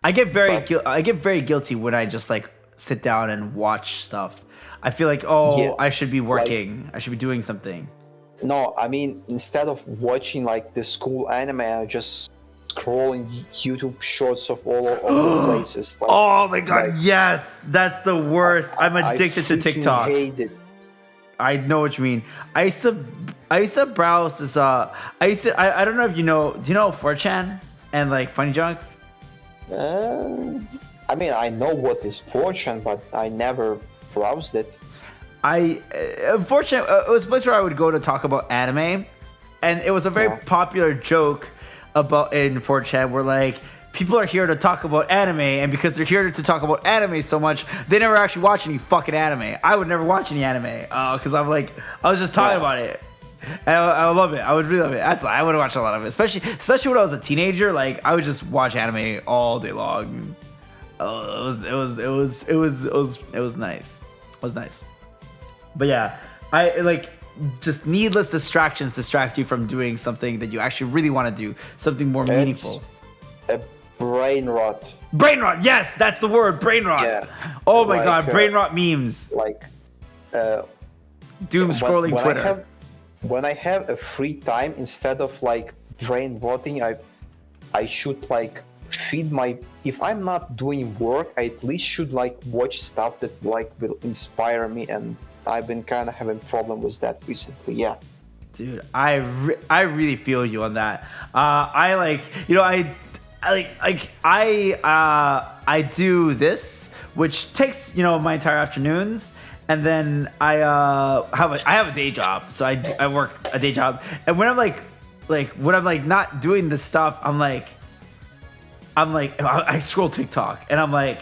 I get very guilty when I just like sit down and watch stuff. I feel like, Yeah, I should be working. I should be doing something. No, I mean, instead of watching like the school anime, I just scrolling YouTube shorts of all the places. Like, Oh my god, like, yes, that's the worst. I'm addicted to freaking TikTok. hate it. I know what you mean. I used to browse this. I don't know if you know. Do you know 4chan and like Funny Junk? I mean, I know what is fortune, but I never browsed it. Unfortunately, it was a place where I would go to talk about anime, and it was a very Yeah. popular joke about in 4chan where like people are here to talk about anime, and because they're here to talk about anime so much, they never actually watch any fucking anime. I would never watch any anime because I was just talking about it. And I love it. I would really love it. I would watch a lot of it, especially when I was a teenager. Like I would just watch anime all day long. It was nice. It was nice. But yeah, I like just needless distractions distract you from doing something that you actually really want to do, something more meaningful. A brain rot. Brain rot, yes, that's the word, brain rot. Yeah. Oh my Like, god, brain rot memes. Like Doom scrolling when Twitter. When I have a free time, instead of like brain rotting, I should like feed my. If I'm not doing work, I at least should like watch stuff that like will inspire me, and I've been kind of having problem with that recently. Yeah. Dude, I really feel you on that. I like, you know, I do this, which takes, you know, my entire afternoons, and then I have a day job, so I work a day job, and when I'm when I'm not doing this stuff, I scroll TikTok, and I'm like,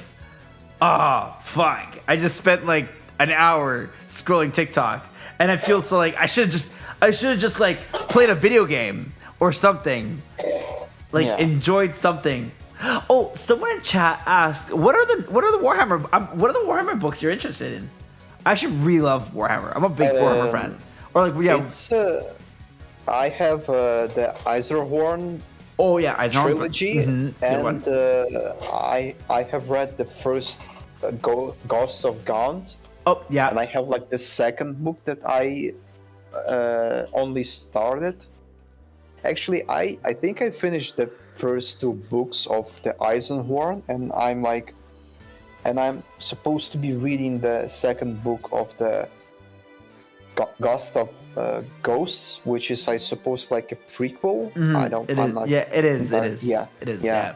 oh fuck, I just spent like an hour scrolling TikTok, and I feel so like I should have just like played a video game or something, like enjoyed something. Oh, someone in chat asked, what are the Warhammer books you're interested in? I actually really love Warhammer. I'm a big Warhammer fan. Or like, yeah. It's I have the Eisenhorn Oh yeah, Eisenhower trilogy, and I have read the first Ghosts of Gaunt. Oh yeah, And I have like the second book that I only started. Actually, I think I finished the first two books of the Eisenhorn, and I'm supposed to be reading the second book of the Ghost of Ghosts, which is, I suppose, like a prequel. I don't. it I'm is. not, Yeah, it is. It is. Yeah, it is. yeah.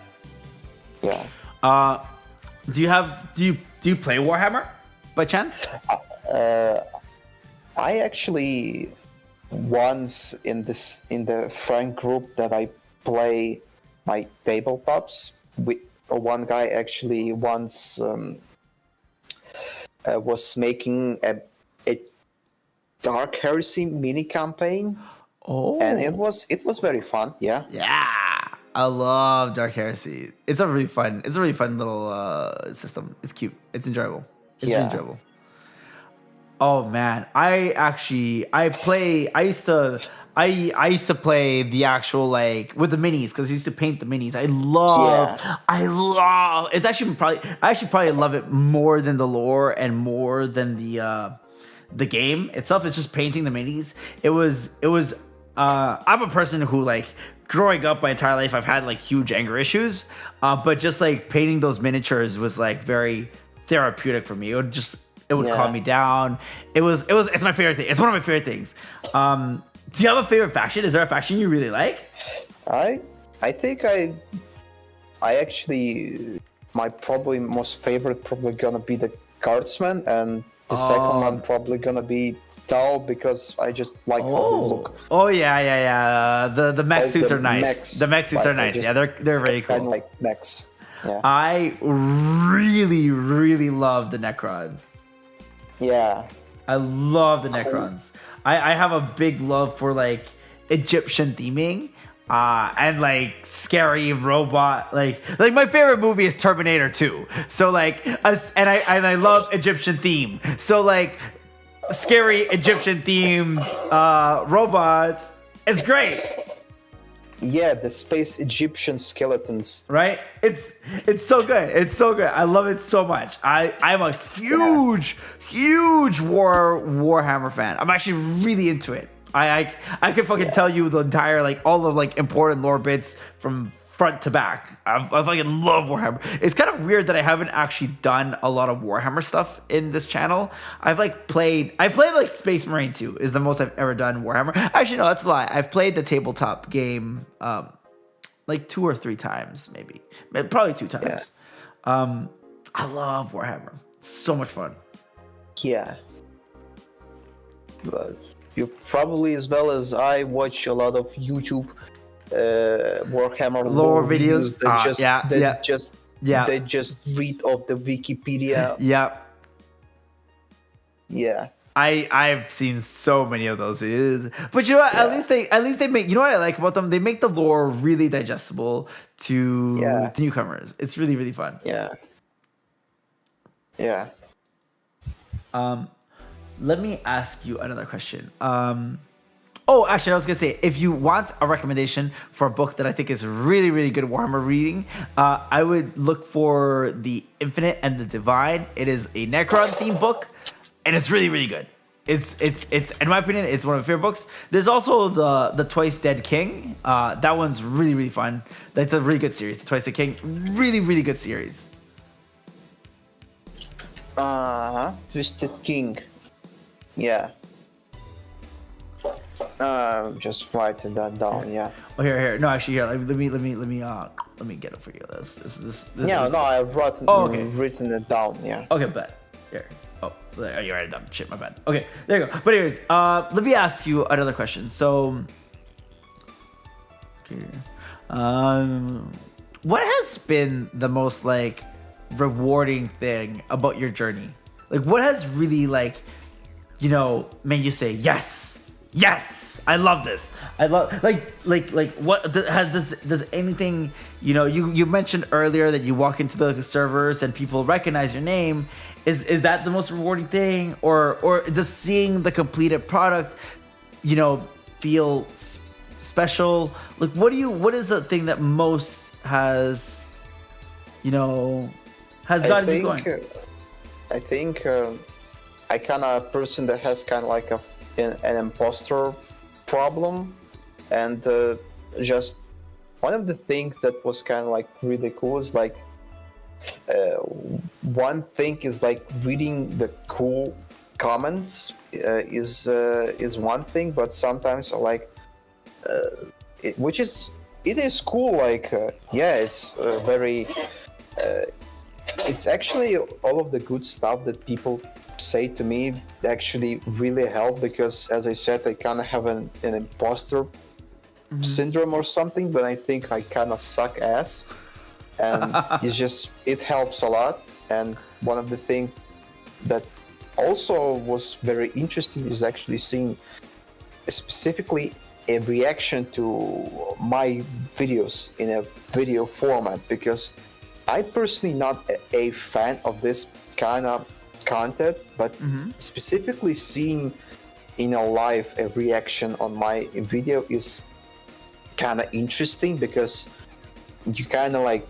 Yeah. Yeah. Do you play Warhammer by chance? I actually once in the friend group that I play my tabletops with, one guy actually once was making a Dark Heresy mini campaign. Oh, And it was very fun. Yeah. yeah. I love Dark Heresy. It's a really fun little system. It's cute. It's enjoyable. It's really Yeah. enjoyable. Oh man, I used to play the actual like with the minis because I used to paint the minis. I love. It's actually I actually probably love it more than the lore and more than the game itself. It's just painting the minis. It was. I'm a person who like growing up my entire life, I've had like huge anger issues, but just like painting those miniatures was like very therapeutic for me. It would calm me down. It's my favorite thing. It's one of my favorite things. Do you have a favorite faction? Is there a faction you really like? I think I actually, my probably most favorite probably gonna be the Guardsman, and the second one probably gonna be Tau, because I just like how they look. Oh yeah. The mech Like suits the are nice. mechs, The mech suits like, are nice. Yeah, they're very cool. Kind of like mechs. Yeah. I really love the Necrons. Yeah. I love the Necrons. I have a big love for like Egyptian theming. And like scary robot, like my favorite movie is Terminator 2. So like I love Egyptian theme. So like scary Egyptian themed robots. It's great. Yeah, the space Egyptian skeletons. Right? It's so good. It's so good. I love it so much. I'm a huge Warhammer fan. I'm actually really into it. I can fucking tell you the entire like all the like important lore bits from front to back. I fucking love Warhammer. It's kind of weird that I haven't actually done a lot of Warhammer stuff in this channel. I played like Space Marine 2 is the most I've ever done Warhammer. Actually, no, that's a lie. I've played the tabletop game like 2 or 3 times, maybe probably 2 times. Yeah. I love Warhammer. It's so much fun. Yeah. But you probably, as well as I, watch a lot of YouTube Warhammer lore videos that they just read off the Wikipedia. Yeah. Yeah. I've seen so many of those videos, but you know what? At least they make. You know what I like about them? They make the lore really digestible to newcomers. It's really fun. Yeah. Yeah. Let me ask you another question. Actually, I was gonna say, if you want a recommendation for a book that I think is really good Warhammer reading, I would look for The Infinite and the Divine. It is a Necron themed book, and it's really good. It's in my opinion, it's one of my favorite books. There's also the Twice Dead King. That one's really fun. That's a really good series. The Twice Dead King, really good series. Twisted King. Yeah. Just writing that down. Yeah. Oh, here. No, actually, here. Let me get it for you. This I've written it down. Yeah. Okay, bet. Here. Oh, there, you write it down. Shit, my bad. Okay, there you go. But anyways, let me ask you another question. So, what has been the most like rewarding thing about your journey? Like, what has really like, made you say yes, I love this. I love like what does anything, you mentioned earlier that you walk into the servers and people recognize your name. Is that the most rewarding thing, or does seeing the completed product, feel special? Like, what is the thing that most has gotten you going? I think I kind of a person that has kind of like an imposter problem, and just one of the things that was kind of like really cool is like one thing is like reading the cool comments is one thing, but sometimes like it is cool, like it's very it's actually all of the good stuff that people say to me actually really help, because as I said, I kind of have an imposter syndrome or something, but I think I kind of suck ass, and it helps a lot. And one of the things that also was very interesting is actually seeing specifically a reaction to my videos in a video format, because I personally not a fan of this kind of content, but specifically seeing in a live a reaction on my video is kind of interesting, because you kind of like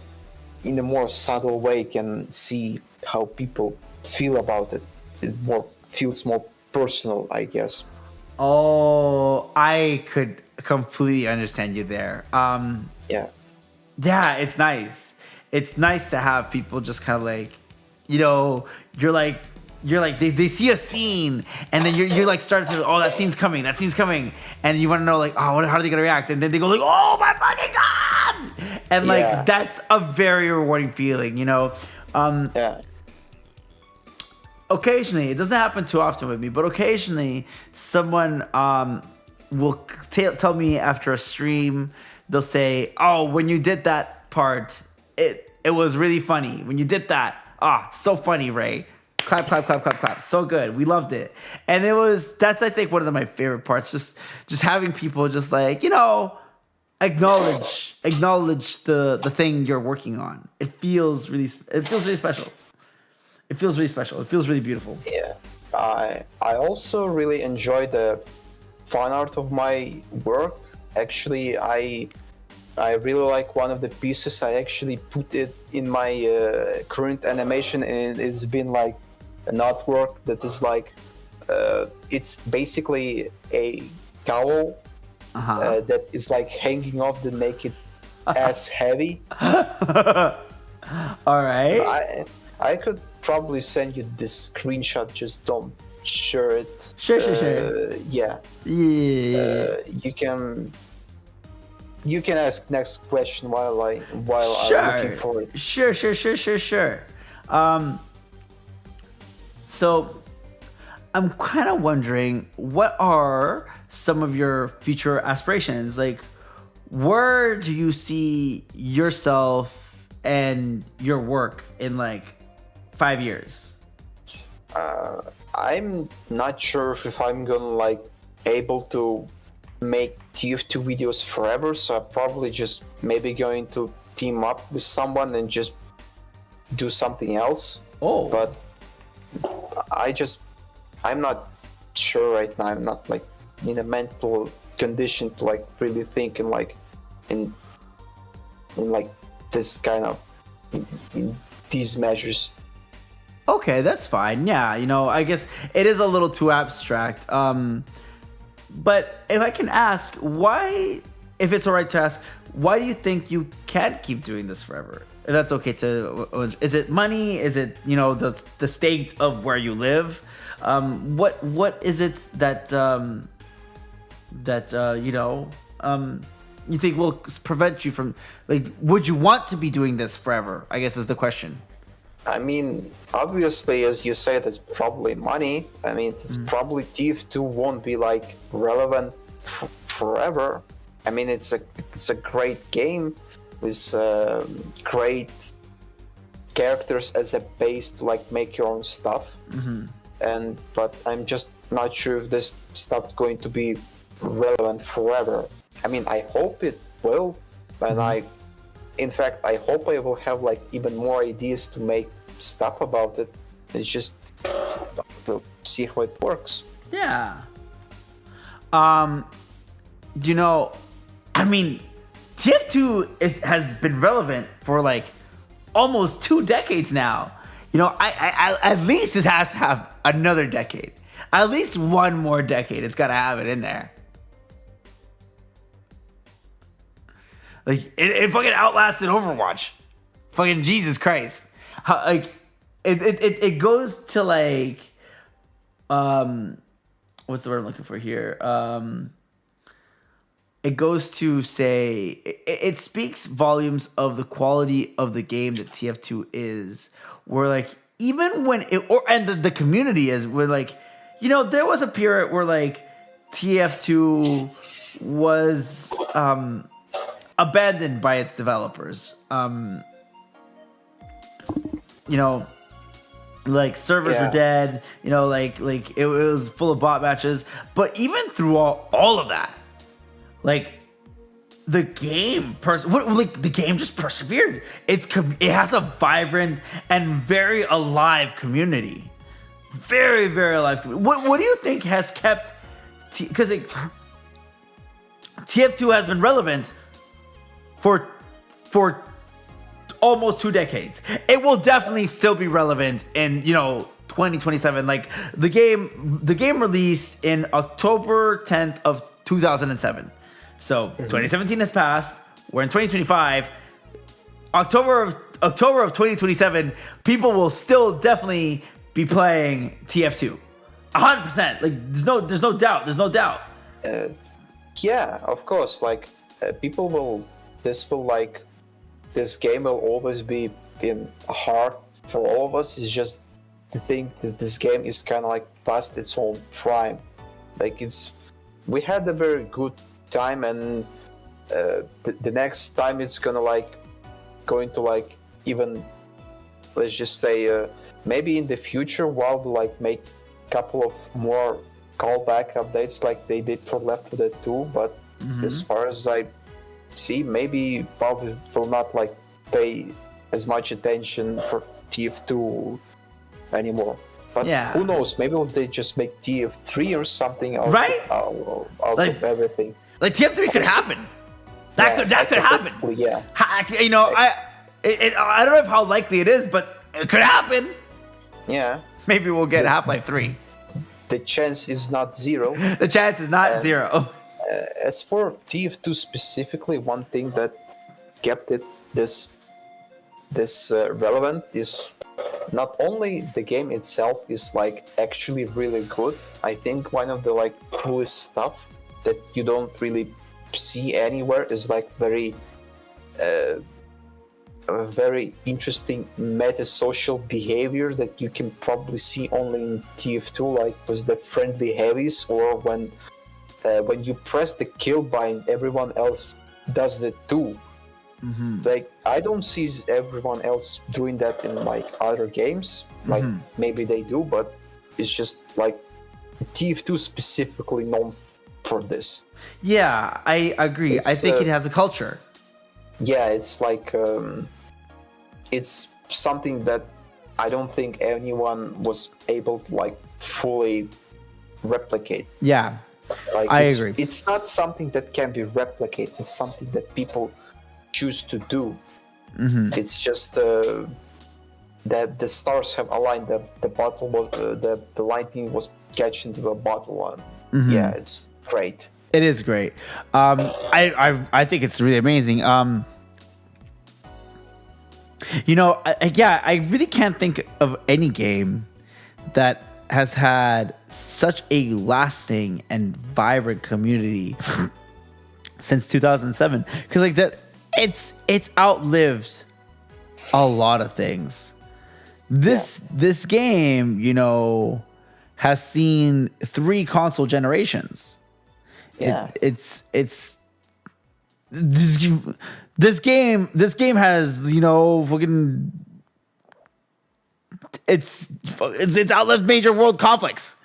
in a more subtle way can see how people feel about it. It feels more personal, I guess. Oh, I could completely understand you there. Yeah. Yeah, it's nice. It's nice to have people just kind of like, you know, you're like they see a scene and then you're like starting to, oh, that scene's coming, and you want to know like, oh, how are they gonna react? And then they go like, oh my fucking god, and like Yeah. that's a very rewarding feeling, you know. Yeah. Occasionally, it doesn't happen too often with me, but occasionally someone will tell me after a stream, they'll say, oh, when you did that part, it was really funny. When you did that, so funny, Ray. Clap, clap, clap, clap, clap. So good. We loved it. And that's I think one of my favorite parts, just having people just like, you know, acknowledge the thing you're working on. It feels really special. It feels really special. It feels really beautiful. Yeah. I also really enjoy the fan art of my work. Actually, I really like one of the pieces. I actually put it in my current animation, and it's been like an artwork that is like it's basically a towel that is like hanging off the naked ass heavy. All right. I could probably send you this screenshot. Just don't share it. Sure. Yeah. Yeah. You can ask next question while I'm looking for it. Sure. So I'm kind of wondering, what are some of your future aspirations? Like, where do you see yourself and your work in like 5 years? I'm not sure if I'm gonna like able to make TF2 videos forever, so I'm probably just maybe going to team up with someone and just do something else. Oh. But I'm not sure right now. I'm not like in a mental condition to like really think in like in like this kind of in these measures. Okay, that's fine. Yeah, you know, I guess it is a little too abstract. But if I can ask, why, if it's all right to ask, why do you think you can't keep doing this forever? If that's okay to, is it money? Is it, you know, the state of where you live? What is it that you know, you think will prevent you from, like, would you want to be doing this forever? I guess is the question. I mean, obviously, as you said, it's probably money. I mean, it's probably TF2 won't be like relevant forever. I mean, it's a great game with great characters as a base to like make your own stuff. But I'm just not sure if this stuff's going to be relevant forever. I mean, I hope it will, and in fact, I hope I will have like even more ideas to make stuff about it. It's just we'll see how it works. Yeah. You know, I mean, TF2 has been relevant for like almost 2 decades now. You know, I at least it has to have another decade. At least one more decade. It's got to have it in there. Like, it fucking outlasted Overwatch. Fucking Jesus Christ. How, like, it goes to like, what's the word I'm looking for here? It goes to say, it speaks volumes of the quality of the game that TF2 is. Where like, even when and the community is, where like, you know, there was a period where like TF2 was, abandoned by its developers. You know, like servers were dead. You know, like it was full of bot matches. But even through all of that, like the game, the game just persevered. It has a vibrant and very alive community. Very, very alive. What do you think has kept? Because TF2 has been relevant for almost 2 decades. It will definitely still be relevant in, you know, 2027. Like the game released in October 10th of 2007. So 2017 has passed. We're in 2025. October of 2027, people will still definitely be playing TF2. 100%. Like there's no doubt. There's no doubt. Yeah, of course. Like people will. This game will always be in heart for all of us. It's just the thing that this game is kind of like past its own prime. Like we had a very good time, and the next time it's going to like even, let's just say, maybe in the future Valve will like make a couple of more callback updates like they did for Left 4 Dead 2, but as far as I see, maybe Valve will not like pay as much attention for TF2 anymore. But who knows? Maybe they just make TF3 or something out, out of everything. Like TF3 could happen. That could happen. Yeah. You know, I don't know how likely it is, but it could happen. Yeah. Maybe we'll get Half-Life 3. The chance is not zero. The chance is not zero. As for TF2 specifically, one thing that kept it this relevant is not only the game itself is like actually really good. I think one of the like coolest stuff that you don't really see anywhere is like very interesting meta-social behavior that you can probably see only in TF2, like with the friendly heavies, or when you press the kill button, everyone else does that too. Like I don't see everyone else doing that in like other games. Like maybe they do, but it's just like TF2 specifically known for this. Yeah, I agree. I think it has a culture. Yeah, it's like it's something that I don't think anyone was able to like fully replicate. Yeah, like I agree. It's not something that can be replicated. It's something that people choose to do. It's just that the stars have aligned. The bottle was the lightning was catching to the bottle, and yeah, it's great. It is great. I think it's really amazing. You know, I really can't think of any game that has had such a lasting and vibrant community since 2007. Because like that, it's outlived a lot of things. This game, you know, has seen 3 console generations. Yeah, It's this game has, you know, fucking it's outlived major world conflicts.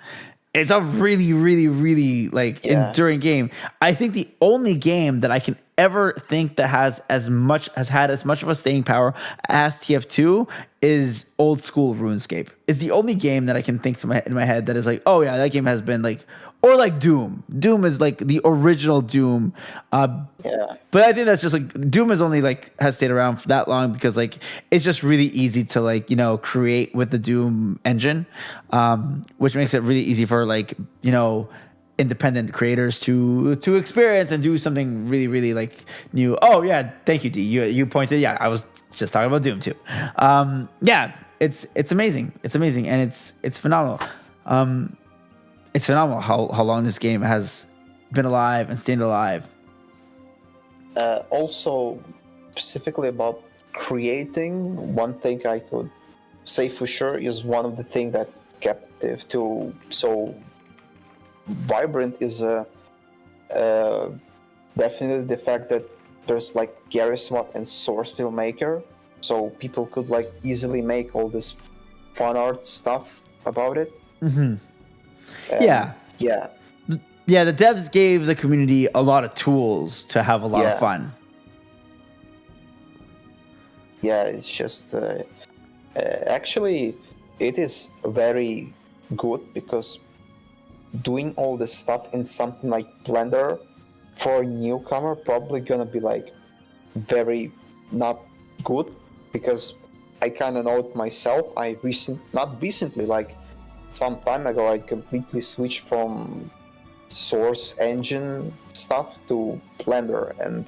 It's a really, really, really like enduring game. I think the only game that I can ever think that has had as much of a staying power as TF2 is old school RuneScape. It's the only game that I can think in my head that is like, oh yeah, that game has been like, or like Doom. Doom is like the original Doom. But I think that's just like Doom is only like has stayed around for that long because like it's just really easy to like, you know, create with the Doom engine, which makes it really easy for like, you know, independent creators to experience and do something really, really like new. Oh yeah, thank you, D. You pointed. Yeah, I was just talking about Doom too. Yeah, it's amazing. It's amazing and it's phenomenal. It's phenomenal how long this game has been alive and staying alive. Also, specifically about creating, one thing I could say for sure is one of the things that kept TF2 so vibrant is definitely the fact that there's like Garry's Mod and Source Filmmaker, so people could like easily make all this fan art stuff about it. Yeah. Yeah, the devs gave the community a lot of tools to have a lot of fun. Yeah, it's just actually it is very good because doing all this stuff in something like Blender for a newcomer probably gonna be like very not good, because I kind of know it myself. Not recently, like some time ago, I completely switched from Source Engine stuff to Blender, and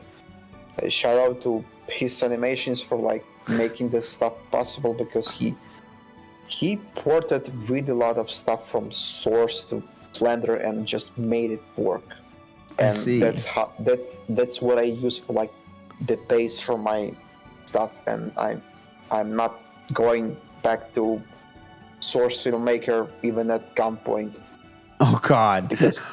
shout out to his animations for like making this stuff possible, because he ported really a lot of stuff from Source to Blender and just made it work. And that's what I use for like the base for my stuff, and I'm not going back to Source Filmmaker even at gunpoint. Oh God! Because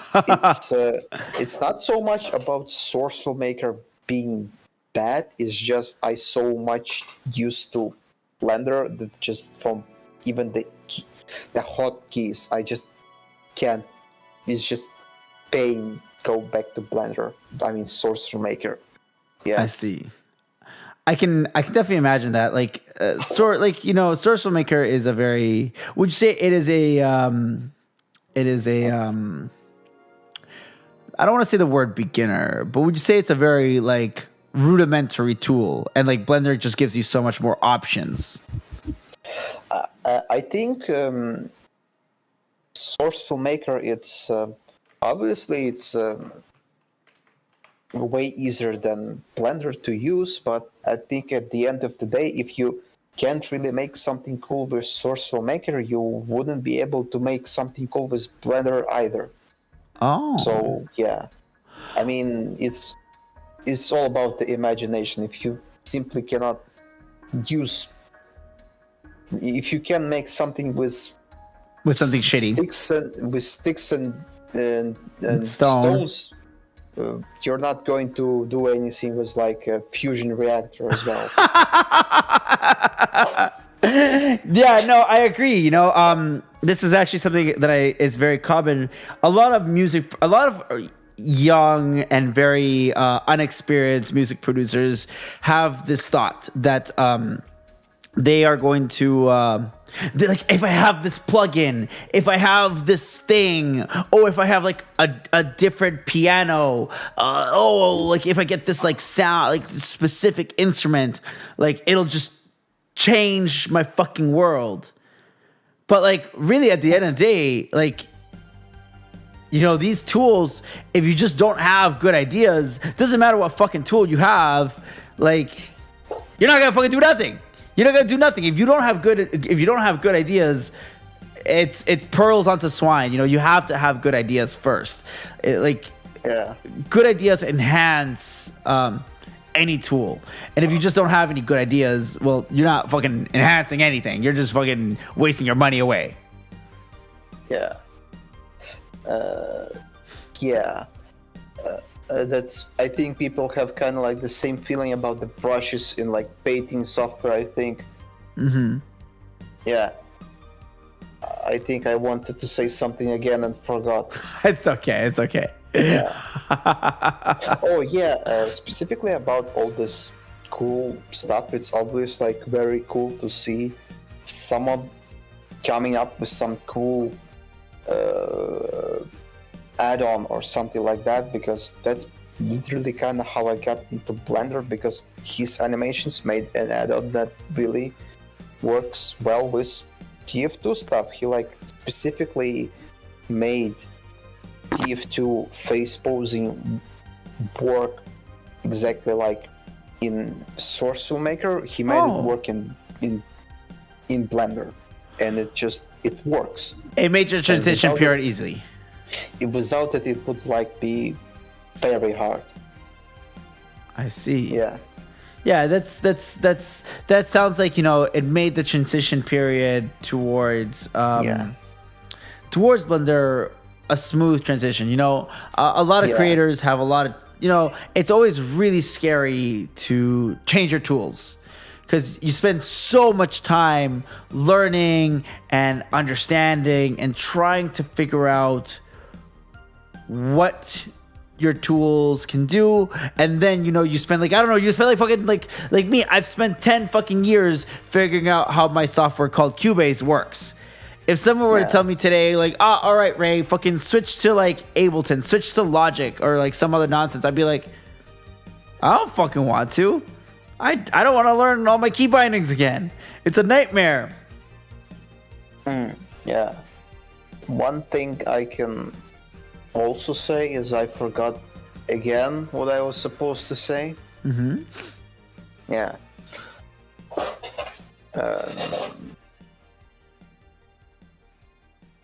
it's not so much about Source Filmmaker being bad. It's just I so much used to Blender that just from even the hotkeys I just can't. It's just pain. Go back to Blender. I mean Source Filmmaker. Yeah, I see. I can definitely imagine that. Like, Source Filmmaker is a very. Would you say it is a? It is a. I don't want to say the word beginner, but would you say it's a very like rudimentary tool, and like Blender just gives you so much more options? I think Source Filmmaker. It's obviously it's. Way easier than Blender to use, but I think at the end of the day, if you can't really make something cool with Source Filmmaker, you wouldn't be able to make something cool with Blender either. Oh. So yeah, I mean it's all about the imagination. If you simply cannot use, if you can make something with something shitty, sticks and Stone. stones. You're not going to do anything with like a fusion reactor as well. Yeah, no, I agree. You know, this is actually something that is very common. A lot of young and very unexperienced music producers have this thought that they are going to. They're like, if I have this plugin, if I have this thing, or if I have like a different piano, like if I get this like sound, like this specific instrument, like it'll just change my fucking world. But like really at the end of the day, like, you know, these tools, if you just don't have good ideas, doesn't matter what fucking tool you have, like you're not gonna fucking do nothing. You're not gonna do nothing if you don't have good ideas. It's pearls onto swine. You know, you have to have good ideas first. Good ideas enhance any tool. And if you just don't have any good ideas, well, you're not fucking enhancing anything. You're just fucking wasting your money away. Yeah. That's. I think people have kind of like the same feeling about the brushes in like painting software. I think. Mm-hmm. Yeah. I think I wanted to say something again and forgot. It's okay. It's okay. Yeah. Oh yeah. Specifically about all this cool stuff. It's always like very cool to see someone coming up with some cool add-on or something like that, because that's literally kind of how I got into Blender, because his animations made an add-on that really works well with TF2 stuff. He like specifically made TF2 face posing work exactly like in Source Filmmaker. He made it work in Blender, and it works. It made your transition period easily. Without it would like be very hard. I see. Yeah. Yeah, that sounds like, you know, it made the transition period towards Blender a smooth transition. You know, a lot of creators have a lot of, you know, it's always really scary to change your tools, because you spend so much time learning and understanding and trying to figure out what your tools can do, and then, you know, you spend like, I don't know, you spend like fucking like me, I've spent 10 fucking years figuring out how my software called Cubase works. If someone were to tell me today, like, all right, Ray, fucking switch to like Ableton, switch to Logic or like some other nonsense, I'd be like, I don't fucking want to. I don't want to learn all my key bindings again. It's a nightmare. Yeah. One thing I can also say is I forgot again what I was supposed to say. Mm-hmm. Yeah.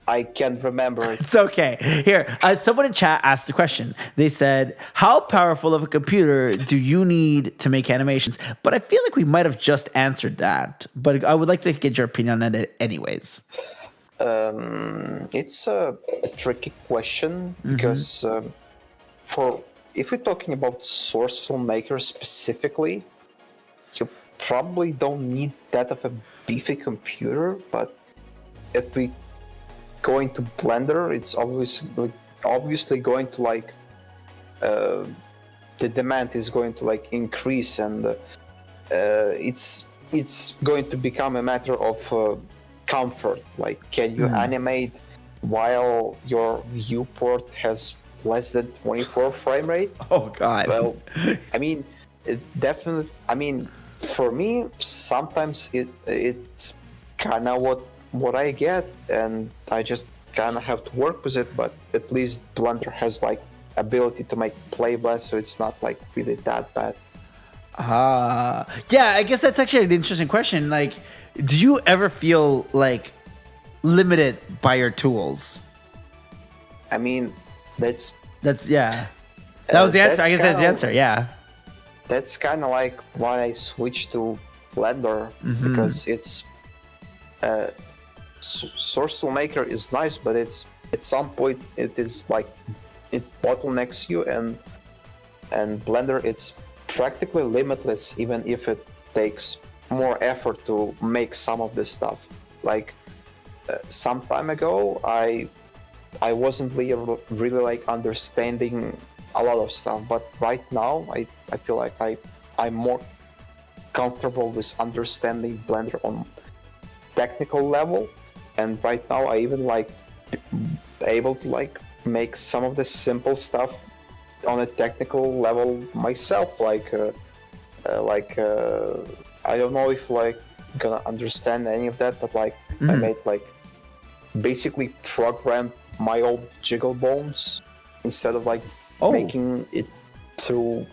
I can't remember it. It's okay. Here, someone in chat asked the question. They said, "How powerful of a computer do you need to make animations?" But I feel like we might have just answered that. But I would like to get your opinion on it, anyways. It's a tricky question because for if we're talking about source filmmakers specifically, you probably don't need that of a beefy computer. But if we go into Blender, it's obviously going to like the demand is going to like increase, and it's going to become a matter of comfort. Like, can you animate while your viewport has less than 24 frame rate? Oh God. Well, I mean, it definitely. I mean, for me, sometimes it's kind of what I get, and I just kind of have to work with it. But at least Blender has like ability to make playblasts, so it's not like really that bad. Yeah, I guess that's actually an interesting question. Like, do you ever feel like limited by your tools? I mean, that's yeah. That was the answer. I guess that's the kinda- answer. Yeah. That's kind of like why I switched to Blender, because it's Source Filmmaker is nice, but it's at some point it is like it bottlenecks you, and Blender it's practically limitless, even if it takes more effort to make some of this stuff. Like some time ago, I wasn't really like understanding a lot of stuff, but right now I feel like I'm more comfortable with understanding Blender on technical level, and right now I even like able to like make some of the simple stuff on a technical level myself. Like I don't know if like gonna understand any of that, but like I made like basically programmed my old jiggle bones instead of like making it through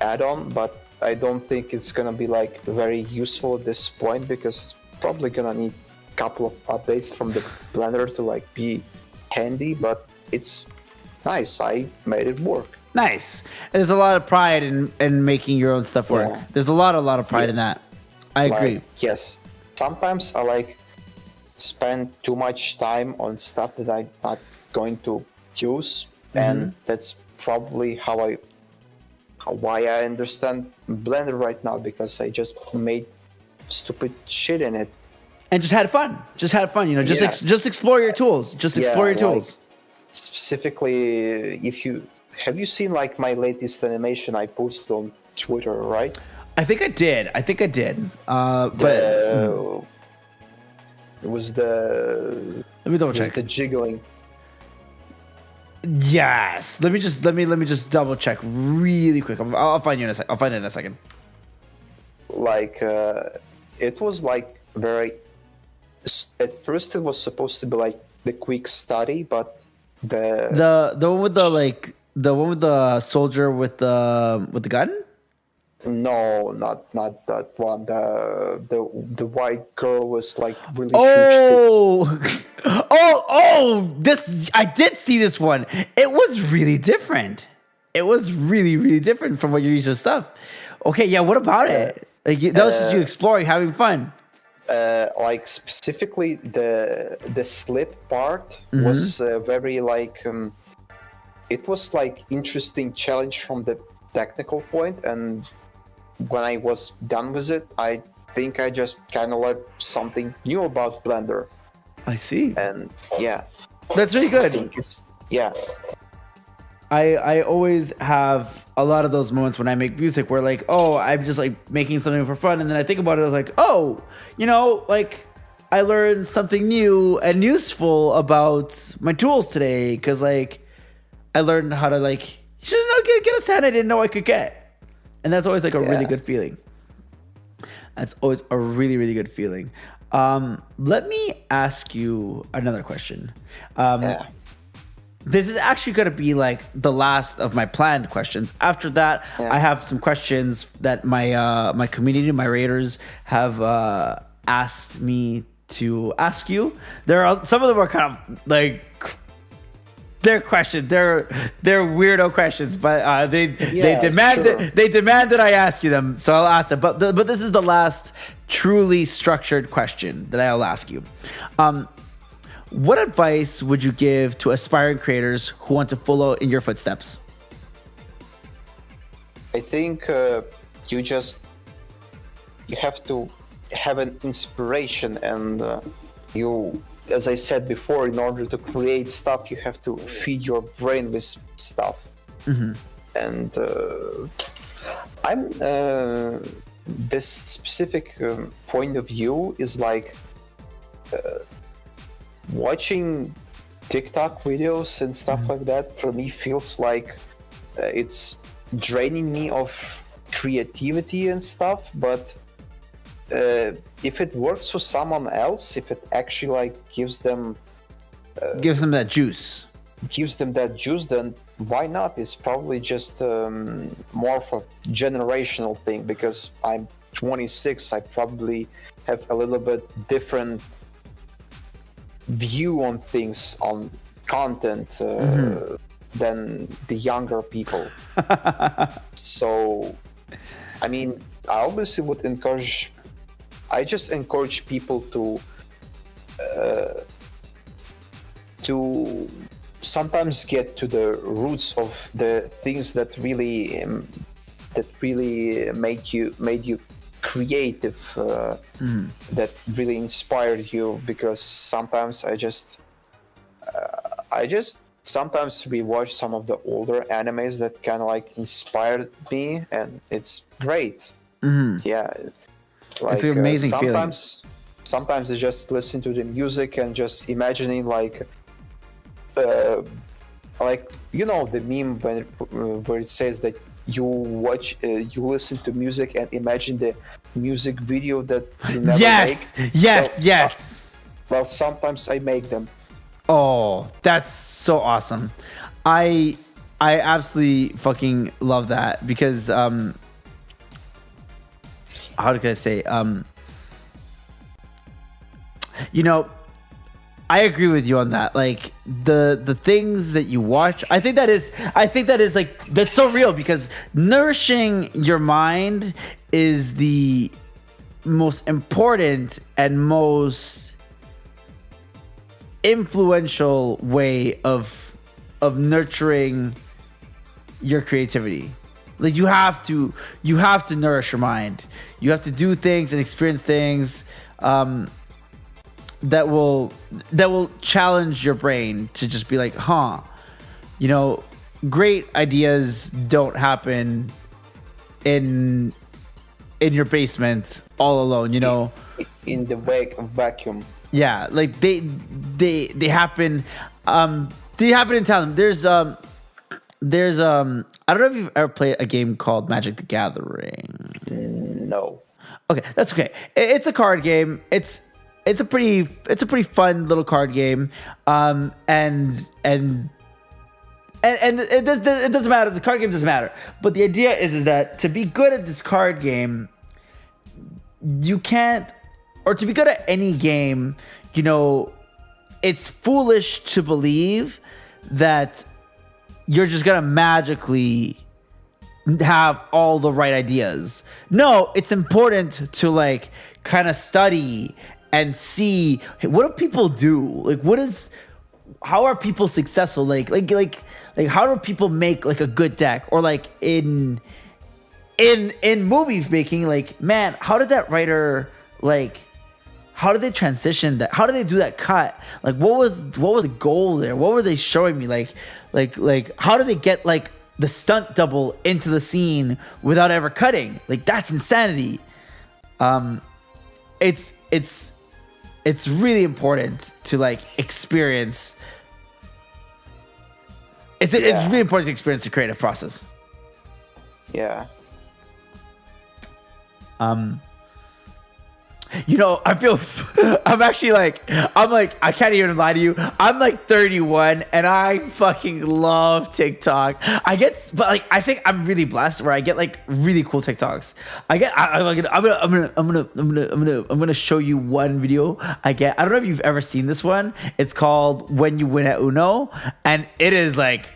add-on. But I don't think it's gonna be like very useful at this point, because it's probably gonna need a couple of updates from the Blender to like be handy. But it's nice. I made it work. Nice. There's a lot of pride in making your own stuff work. Yeah. There's a lot of pride in that. I agree. Like, yes. Sometimes I like spend too much time on stuff that I'm not going to use, and that's probably why I understand Blender right now, because I just made stupid shit in it. And just had fun. You know, just Yeah. just explore your tools. Just explore your tools. Specifically, have you seen like my latest animation I posted on Twitter, right? I think I did. But It was the let me double it was check. the jiggling. Yes. Let me just double check really quick. I'll find you in a sec. I'll find it in a second. Like it was like very. At first, it was supposed to be like the quick study, but The one with the soldier with the gun. No, not that one. The white girl was like really huge. This I did see this one. It was really different. It was really, really different from what you're used to stuff. Okay, yeah. What about it? Like that was just you exploring, having fun. Like specifically the slip part was very like it was like interesting challenge from the technical point, and when I was done with it, I think I just kind of learned something new about Blender. I see. And yeah, That's really I good. think it's yeah. I always have a lot of those moments when I make music where like, oh, I'm just like making something for fun, and then I think about it, I was like, oh, you know, like I learned something new and useful about my tools today, because like I learned how to like get a sound I didn't know I could get, and that's always like a really good feeling. That's always a really, really good feeling. Let me ask you another question. Yeah. This is actually going to be like the last of my planned questions. After that, Yeah. I have some questions that my community, my raiders, have asked me to ask you. Some of them are kind of like they're questions. They're weirdo questions, but they demand sure. they demand that I ask you them. So I'll ask them. But this is the last truly structured question that I'll ask you. What advice would you give to aspiring creators who want to follow in your footsteps? I think you have to have an inspiration, and you, as I said before, in order to create stuff, you have to feed your brain with stuff. And I'm this specific point of view is like watching TikTok videos and stuff like that. For me, feels like it's draining me of creativity and stuff. But if it works for someone else, if it actually like gives them that juice. Then why not? It's probably just more of a generational thing, because I'm 26. I probably have a little bit different view on things, on content, than the younger people. So, I mean, I obviously would encourage. I just encourage people to sometimes get to the roots of the things that really made you creative, that really inspired you. Because sometimes I just sometimes rewatch some of the older animes that kind of like inspired me, and it's great. Yeah, like, it's an amazing feeling. Sometimes I just listen to the music and just imagining like you know the meme where it says that you listen to music and imagine the music video that you never make. Yes. Well, sometimes I make them. Oh, that's so awesome. I absolutely fucking love that, because how can I say, you know, I agree with you on that. Like the things that you watch, I think that is like, that's so real, because nourishing your mind is the most important and most influential way of nurturing your creativity. Like you have to nourish your mind. You have to do things and experience things that will challenge your brain to just be like, you know, great ideas don't happen in your basement all alone, you know, in the vacuum. Yeah, like they happen in town. There's I don't know if you've ever played a game called Magic the Gathering. No. Okay, that's okay. It's a card game. It's a pretty fun little card game. And it doesn't matter. The card game doesn't matter. But the idea is that to be good at this card game, you can't, or to be good at any game, you know, it's foolish to believe that you're just gonna magically have all the right ideas. No, it's important to like kind of study and see, hey, what do people do? Like, how are people successful? Like how do people make like a good deck? Or like in movie making, like, man, how did that writer, like, how did they transition that? How did they do that cut? Like, what was the goal there? What were they showing me? Like, how did they get like the stunt double into the scene without ever cutting? Like, that's insanity. It's really important to like experience. It's really important to experience the creative process. Yeah. You know, I feel I'm actually like I can't even lie to you. I'm like 31 and I fucking love TikTok. But like I think I'm really blessed where I get like really cool TikToks. I'm gonna show you one video I get. I don't know if you've ever seen this one. It's called When You Win at Uno, and it is like,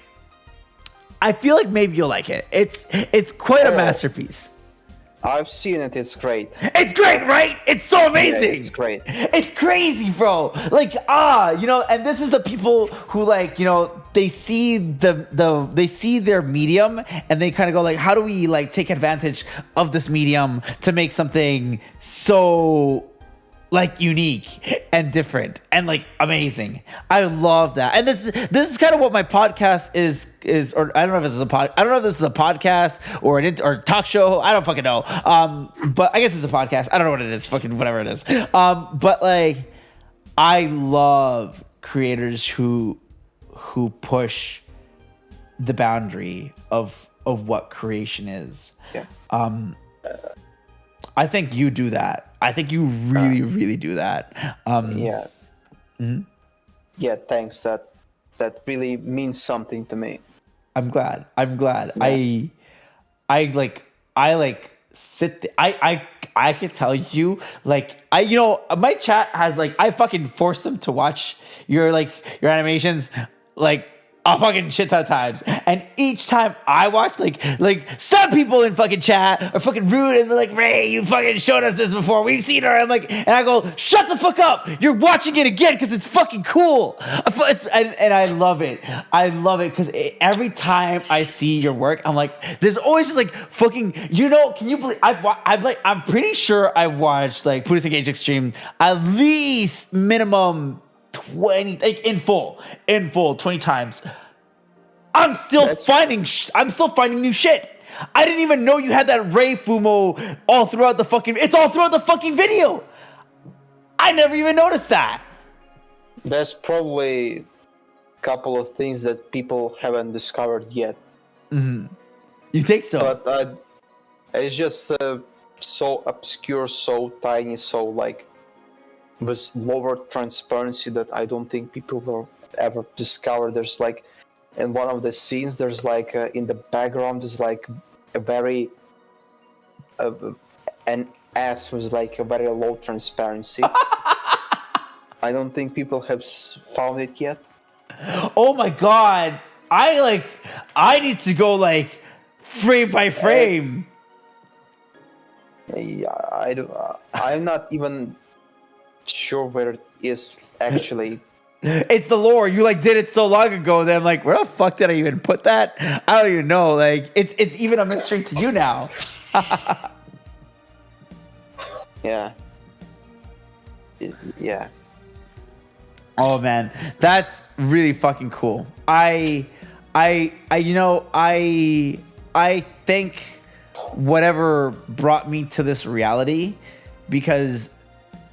I feel like maybe you'll like it. It's quite a masterpiece. I've seen it. It's great. It's great, right? It's so amazing. Yeah, it's great. It's crazy, bro. Like, you know, and this is the people who like, you know, they see they see their medium and they kind of go like, how do we like take advantage of this medium to make something so like unique and different and like amazing. I love that. And this is kind of what my podcast is, or I don't know if this is a podcast or or talk show. I don't fucking know. But I guess it's a podcast. I don't know what it is. Fucking whatever it is. But like, I love creators who push the boundary of what creation is. Yeah. I think you do that. I think you really do that. Yeah. Mm-hmm. Yeah, thanks. That really means something to me. I'm glad. Yeah. I could tell you like you know, my chat has like, I fucking force them to watch your animations like a fucking shit ton of times, and each time I watch, like some people in fucking chat are fucking rude and they're like, Ray, you fucking showed us this before, we've seen her. And I go, shut the fuck up, you're watching it again because it's fucking cool. And I love it. Because every time I see your work, I'm like, there's always just like fucking, you know, can you believe I'm pretty sure I've watched like Buddhist Engage Extreme at least minimum 20, like in full 20 times. I'm still finding new shit. I didn't even know you had that Ray Fumo all throughout the fucking video. I never even noticed that. There's probably a couple of things that people haven't discovered yet. Mm-hmm. You think so? But it's just so obscure, so tiny, so like with lower transparency that I don't think people will ever discover. There's like, in one of the scenes, there's like in the background is like a very an ass with like a very low transparency. I don't think people have found it yet. Oh my god! I need to go like frame by frame. Yeah, I do. I'm not even sure where it is actually. It's the lore. You like did it so long ago that I'm like, where the fuck did I even put that? I don't even know. Like it's even a mystery to you now. Yeah. Yeah. Oh man, that's really fucking cool. I think whatever brought me to this reality, because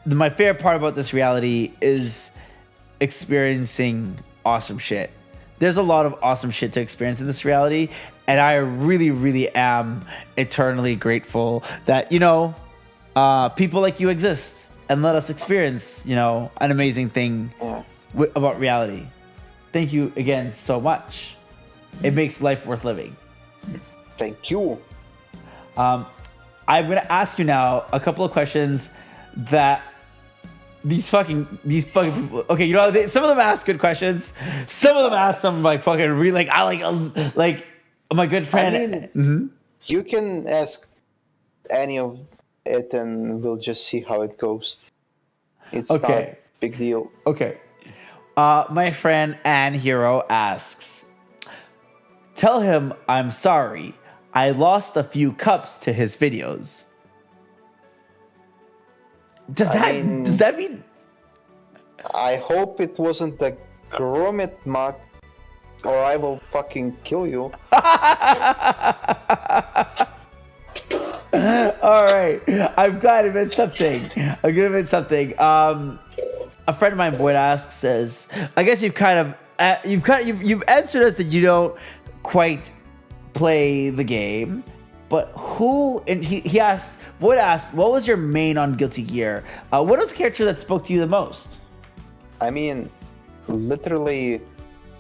my favorite part about this reality is experiencing awesome shit. There's a lot of awesome shit to experience in this reality, and I really, really am eternally grateful that, you know, people like you exist and let us experience, you know, an amazing thing about reality. Thank you again so much. It makes life worth living. Thank you. I'm gonna ask you now a couple of questions that these fucking people. Okay, you know, some of them ask good questions. Some of them ask some like fucking really like my good friend. I mean, you can ask any of it, and we'll just see how it goes. It's not a big deal. Okay. My friend Ann Hero asks, "Tell him I'm sorry. I lost a few cups to his videos." Does that mean? I hope it wasn't the Gromit mug, or I will fucking kill you. All right, I'm glad it meant something. A friend of mine, Boyd, says, I guess you've answered us that you don't quite play the game, But who? And he asked, Void asked, what was your main on Guilty Gear? What was the character that spoke to you the most? I mean, literally,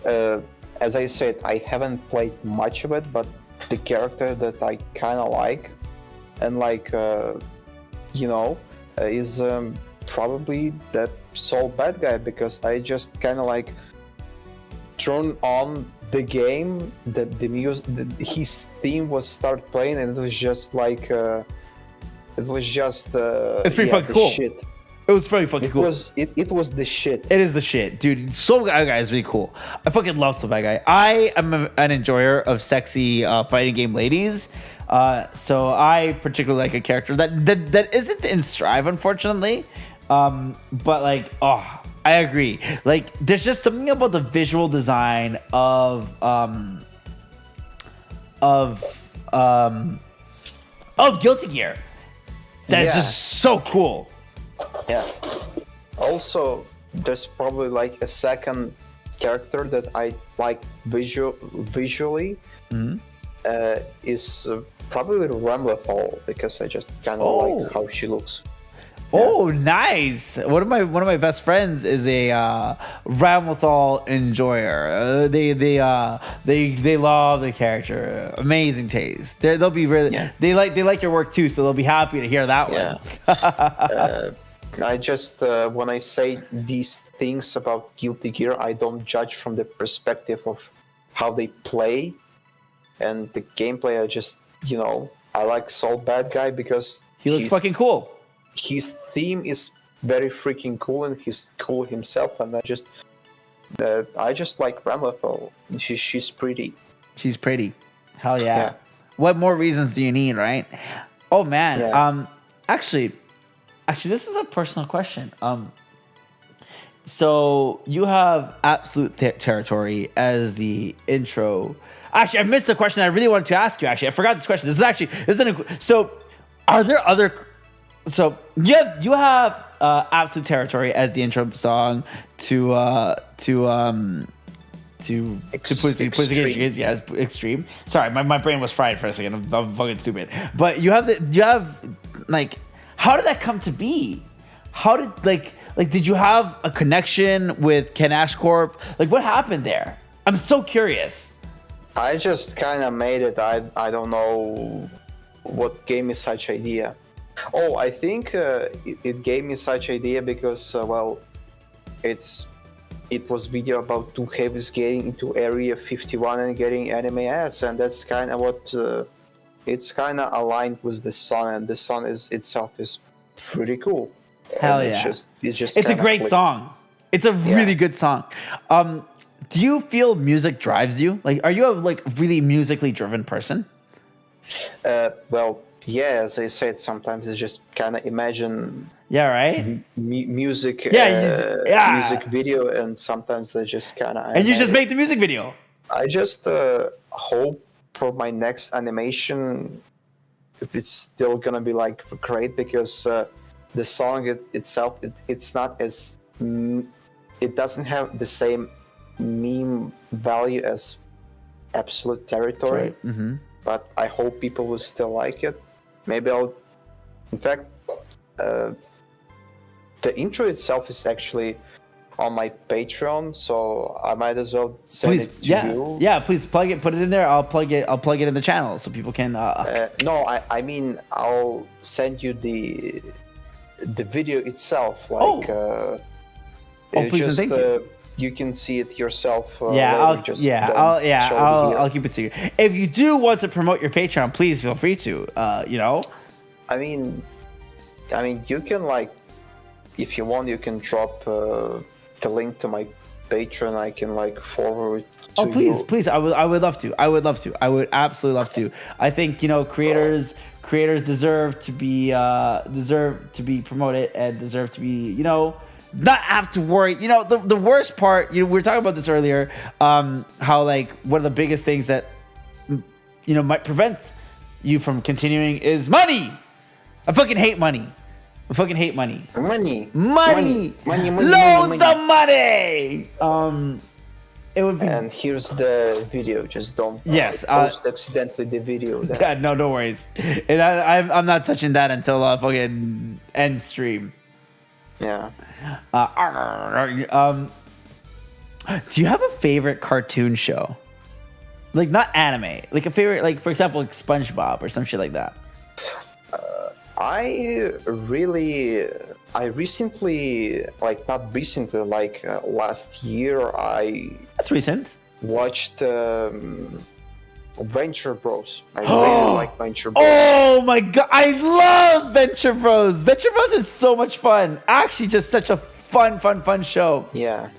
as I said, I haven't played much of it, but the character that I kind of like, and like, is probably that Soul bad guy, because I just kind of like turn on the game, the music, his theme was start playing, and it was just like, It's pretty fucking cool. Shit. It was pretty fucking cool. It was the shit. It is the shit, dude. Soul Bad Guy is really cool. I fucking love Soul Bad Guy. I am an enjoyer of sexy fighting game ladies. So I particularly like a character that isn't in Strive, unfortunately. But like, I agree. Like, there's just something about the visual design of Guilty Gear that's just so cool. Yeah. Also, there's probably like a second character that I like visually. Is probably Ramlethal, because I just kind of like how she looks. Oh, nice! One of my best friends is a Ramlethal enjoyer. They love the character. Amazing taste. They'll be really they like your work too, so they'll be happy to hear that one. I just when I say these things about Guilty Gear, I don't judge from the perspective of how they play and the gameplay. I just I like Soul Bad Guy because he looks fucking cool. His theme is very freaking cool, and he's cool himself. And I just like Ramlethal. She's pretty. She's pretty. Hell yeah. What more reasons do you need, right? Oh man. Yeah. Actually, this is a personal question. So you have Absolute Territory as the intro. Actually, I missed the question I really wanted to ask you. Actually, I forgot this question. So are there other? So you have Absolute Territory as the intro song to PlayStation. Yeah, Extreme. Sorry, my brain was fried for a second. I'm fucking stupid. But you have like, how did that come to be? How did did you have a connection with Ken Ashcorp? Like, what happened there? I'm so curious. I just kind of made it. I don't know what gave me such idea. Oh, I think it gave me such idea because it was video about two heavies getting into Area 51 and getting anime ass, and that's kind of what it's kind of aligned with the song, and the song itself is pretty cool. Hell and yeah! It's a great song. It's a really good song. Do you feel music drives you? Like, are you a really musically driven person? Yeah, as I said, sometimes it's just kind of imagine. Yeah, right. Music. Music video, and sometimes I just kind of. And you just make the music video. I just hope for my next animation, if it's still gonna be like great, because the song itself, it's not as. It doesn't have the same meme value as Absolute Territory. Right. Mm-hmm. But I hope people will still like it. Maybe I'll. In fact, the intro itself is actually on my Patreon, so I might as well send it to you. Yeah, please plug it. Put it in there. I'll plug it in the channel so people can. No, I mean I'll send you the video itself. Like, please, thank you. You can see it yourself. I'll keep it secret. If you do want to promote your Patreon, please feel free to. I mean, you can if you want, you can drop the link to my Patreon. I can forward it to you. Please. I would love to. I would absolutely love to. I think creators deserve to be promoted and deserve to be not have to worry. The worst part, we were talking about this earlier, how one of the biggest things that might prevent you from continuing is money. I fucking hate money. Money. Loads of money. It would be. And here's the video. Just don't Yes, post accidentally the video. Then. Yeah, no worries. And I'm not touching that until fucking end stream. Yeah. Do you have a favorite cartoon show? Like not anime, like a favorite, like for example, like SpongeBob or some shit like that. I recently, like not recently, like last year, I That's recent. watched Venture Bros. I really like Venture Bros. Oh my god, I love Venture Bros. Venture Bros is so much fun. Actually, just such a fun show. Yeah.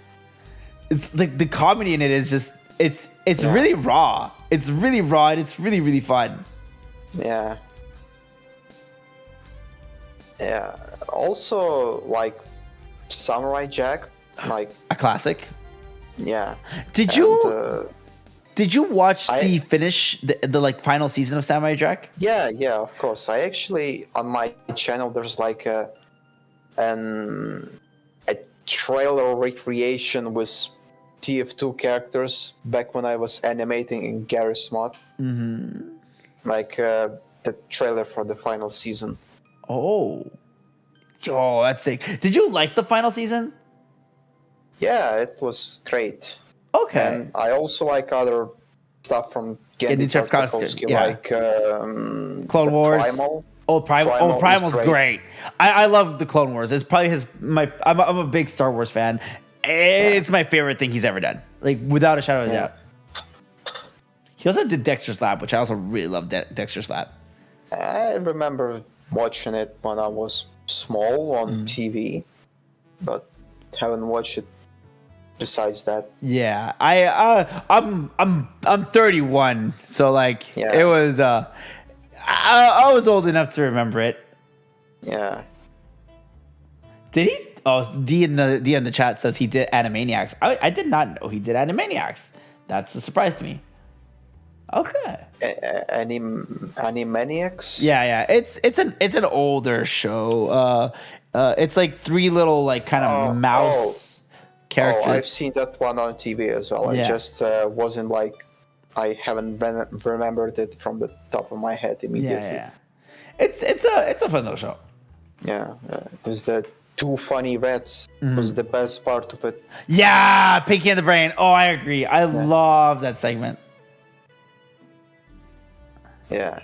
It's like the comedy in it is just it's really raw. It's really raw and it's really fun. Yeah. Yeah. Also, like Samurai Jack, like A classic. yeah. Did you watch the like final season of Samurai Jack? Yeah, of course. I actually on my channel there's like a trailer recreation with TF2 characters back when I was animating in Garry's Mod. Mm-hmm. Like the trailer for the final season. Oh, yo, that's sick. Did you like the final season? Yeah, it was great. Okay. And I also like other stuff from Genndy Genndy Tartakovsky, Tartakovsky, yeah. like Clone the Wars. Primal. Primal's great. I love the Clone Wars. It's probably I'm a big Star Wars fan. It's my favorite thing he's ever done. Like without a shadow of a doubt. He also did Dexter's Lab, which I also really love. Dexter's Lab. I remember watching it when I was small on TV, but haven't watched it besides that. Yeah, I'm 31, so like it was. I was old enough to remember it. Yeah. Did he? Oh, D in the chat says he did Animaniacs. I did not know he did Animaniacs. That's a surprise to me. Okay. Animaniacs? Yeah. It's an older show. It's like three little like kind of mouse characters. Oh, I've seen that one on TV as well. Yeah. I just wasn't like I haven't remembered it from the top of my head immediately. Yeah. It's a fun little show. Yeah. Because the two funny rats was the best part of it. Yeah, Pinky and the Brain. Oh, I agree. I love that segment. Yeah.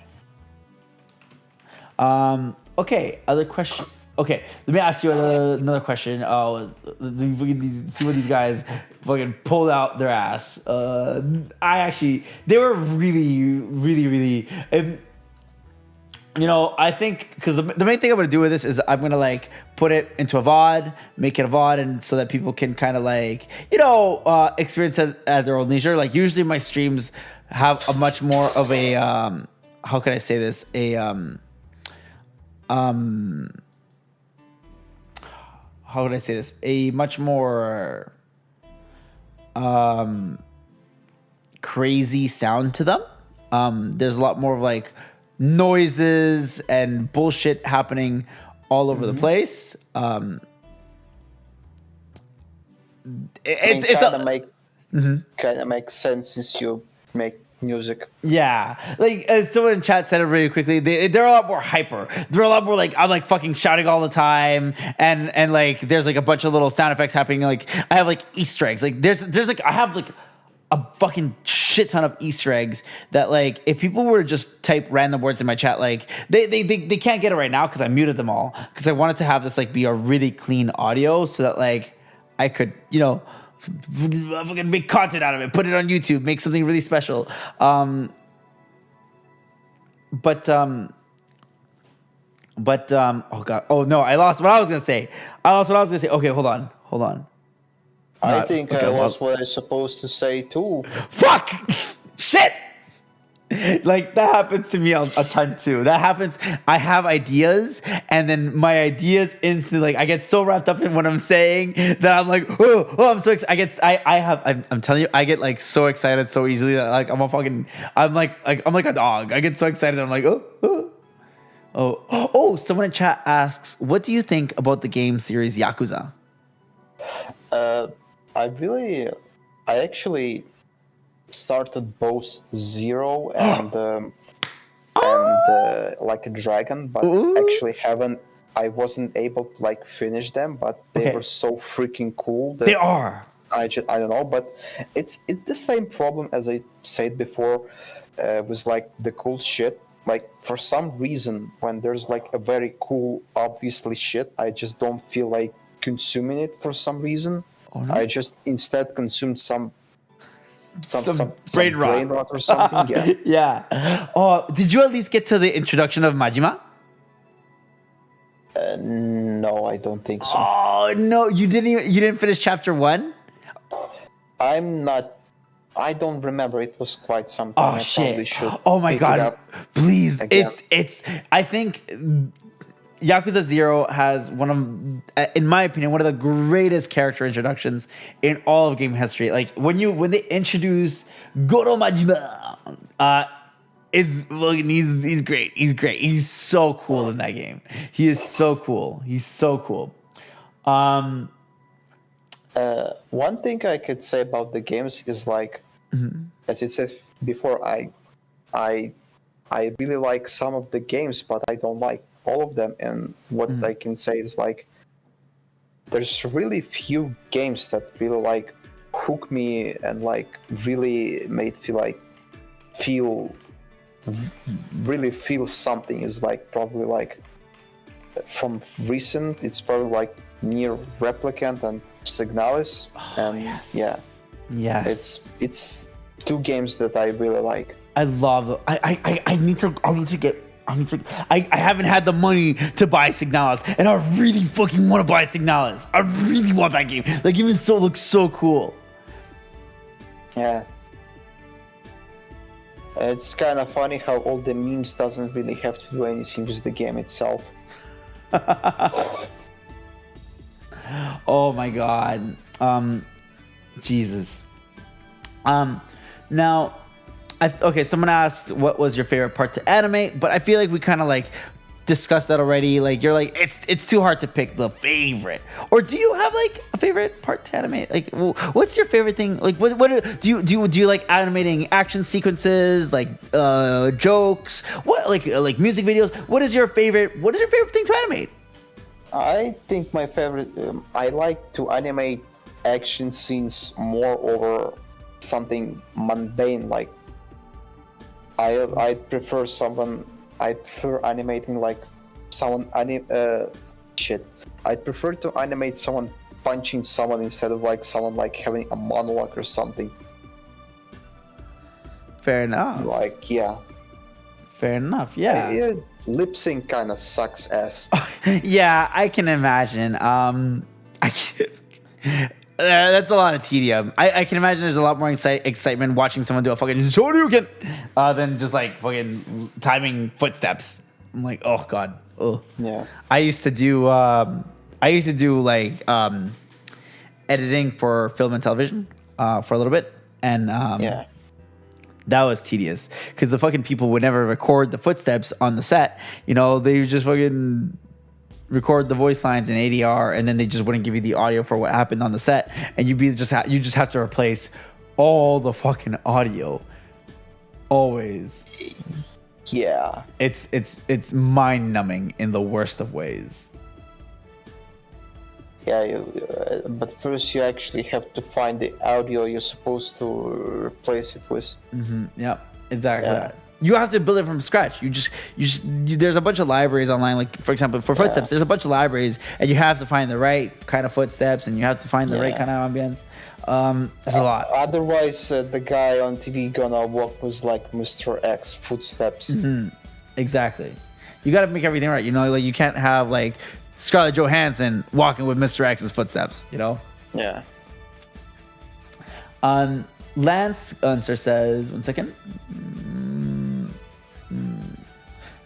Okay, other question. Okay, let me ask you another question. See what these guys fucking pulled out their ass. They were really. I think because the main thing I'm gonna do with this is I'm gonna like put it into a VOD, make it a VOD, and so that people can kind of like experience it at their own leisure. Like usually my streams have a much more of a how can I say this how would I say this? A much more crazy sound to them. There's a lot more of like noises and bullshit happening all over the place. It kind of makes sense since you make music. Yeah, like someone in chat said it really quickly. They're a lot more hyper. They're a lot more like I'm like fucking shouting all the time, and like there's like a bunch of little sound effects happening. Like I have like Easter eggs. Like there's like I have like a fucking shit ton of Easter eggs that like if people were to just type random words in my chat, like they can't get it right now because I muted them all because I wanted to have this like be a really clean audio so that like I could fucking make content out of it, put it on YouTube, make something really special. But oh god, oh no, I lost what I was gonna say. Okay, hold on. I think I lost what I was supposed to say too. Fuck! Shit! Like that happens to me a ton too. That happens. I have ideas, and then my ideas instantly like I get so wrapped up in what I'm saying that I'm like, oh, I'm so excited. I'm telling you, I get like so excited so easily that like I'm like a dog. I get so excited. I'm like, oh. Someone in chat asks, what do you think about the game series Yakuza? I really I actually started both Zero and like a dragon, but Ooh. actually haven't. I wasn't able to like finish them, but they Okay. were so freaking cool They that are. I don't know, but it's the same problem as I said before, was like the cool shit. Like for some reason, when there's like a very cool, obviously shit, I just don't feel like consuming it for some reason. Oh no. I just instead consumed some Some brain some rot. brain rot or something. Yeah. Yeah. Oh, did you at least get to the introduction of Majima? No, I don't think so. Oh no, you didn't. You didn't finish chapter 1. I'm not. I don't remember. It was quite some time. Oh I probably shit. should. Oh my pick it god. up Please. again. It's I think Yakuza 0 has one of, in my opinion, one of the greatest character introductions in all of game history. Like when they introduce Goro Majima, he's great. He's great. He's so cool in that game. He is so cool. He's so cool. One thing I could say about the games is like, as I said before, I really like some of the games, but I don't like all of them. And what I can say is like, there's really few games that really like hook me and like really made really feel something. Is like probably like from recent. It's probably like Near Replicant and Signalis, and yes. yeah, Yes. it's two games that I really like. I love the. I need to. I haven't had the money to buy Signalis, and I really fucking want to buy Signalis. I really want that game. That game looks so cool. Yeah. It's kind of funny how all the memes doesn't really have to do anything with the game itself. Oh my god. Jesus. Now, someone asked what was your favorite part to animate, but I feel like we kind of like discussed that already. Like you're like it's too hard to pick the favorite. Or do you have like a favorite part to animate? Like what's your favorite thing? Like what do you like animating action sequences, like jokes? What like music videos? What is your favorite thing to animate? I think my favorite. I like to animate action scenes more over something mundane. Like I prefer animating like someone shit. I prefer to animate someone punching someone instead of like someone like having a monologue or something. Fair enough. Like yeah. Fair enough. Yeah. Lip sync kind of sucks ass. Yeah, I can imagine. That's a lot of tedium. I can imagine there's a lot more excitement watching someone do a fucking Shoryuken than just like fucking timing footsteps. I'm like, oh god. Oh. Yeah. I used to do like editing for film and television for a little bit, and Yeah. that was tedious because the fucking people would never record the footsteps on the set. You know, they would just fucking record the voice lines in ADR, and then they just wouldn't give you the audio for what happened on the set, and you just have to replace all the fucking audio. Always. Yeah. It's mind numbing in the worst of ways. Yeah, but first you actually have to find the audio you're supposed to replace it with. Yeah, exactly. Yeah. That. You have to build it from scratch. There's a bunch of libraries online. Like for example, for footsteps, there's a bunch of libraries, and you have to find the right kind of footsteps, and you have to find the right kind of ambience. There's a lot. Otherwise, the guy on TV gonna walk with like Mr. X footsteps. Exactly. You got to make everything right. You know, like you can't have like Scarlett Johansson walking with Mr. X's footsteps. You know. Yeah. Lance Unser says, one second.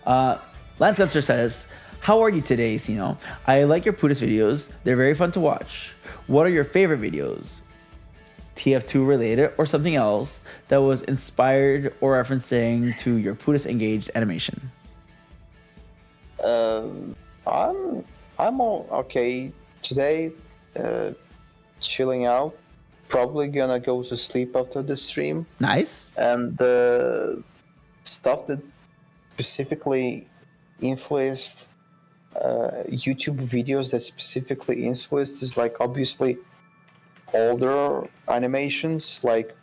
Lance Unser says, how are you today, Cenoo? I like your Pudis videos. They're very fun to watch. What are your favorite videos? TF2 related or something else that was inspired or referencing to your Pudis engaged animation? I'm all okay today, chilling out, probably gonna go to sleep after the stream. Nice. And the stuff that specifically influenced YouTube videos that specifically influenced is like obviously older animations, like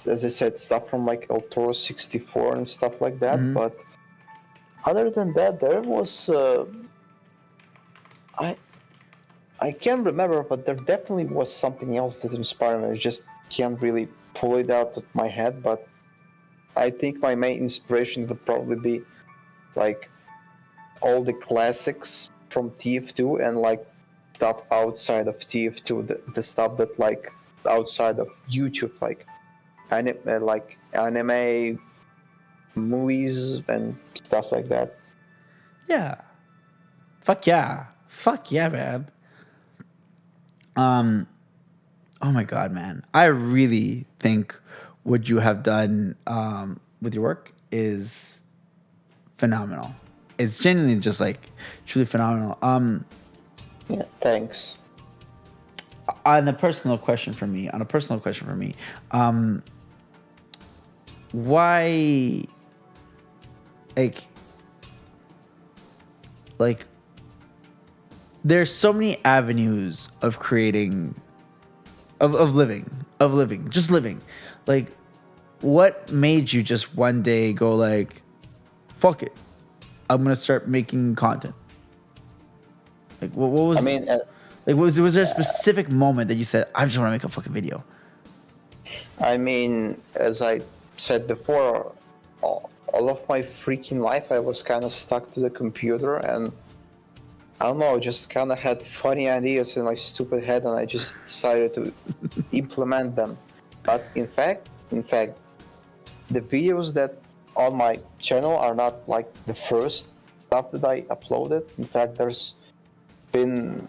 as I said, stuff from like El Toro 64 and stuff like that. But other than that, there was I can't remember, but there definitely was something else that inspired me. I just can't really pull it out of my head, but I think my main inspiration would probably be like all the classics from TF2 and like stuff outside of TF2, the stuff that like outside of YouTube, like anime movies and stuff like that. Yeah. Fuck yeah, man. Oh my god, man. I really think what you have done with your work is phenomenal. It's genuinely just like truly phenomenal. Yeah, thanks. On a personal question for me, why like there's so many avenues of creating of living, just living. Like, what made you just one day go like, fuck it, I'm gonna start making content? Like, what was? I mean, like, was there a specific moment that you said, I just want to make a fucking video? I mean, as I said before, all of my freaking life I was kind of stuck to the computer, and I don't know, just kind of had funny ideas in my stupid head, and I just decided to implement them. But in fact, the videos that on my channel are not like the first stuff that I uploaded. In fact, there's been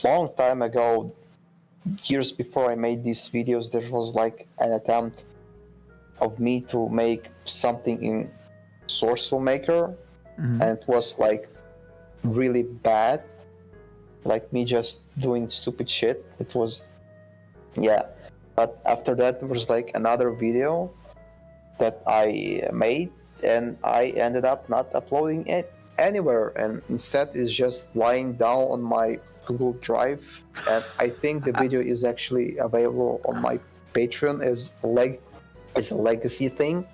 long time ago, years before I made these videos, there was like an attempt of me to make something in Source Filmmaker, and it was like really bad, like me just doing stupid shit. It was, yeah. But after that, there was like another video that I made, and I ended up not uploading it anywhere, and instead is just lying down on my Google Drive. And I think the video is actually available on my Patreon as a legacy thing.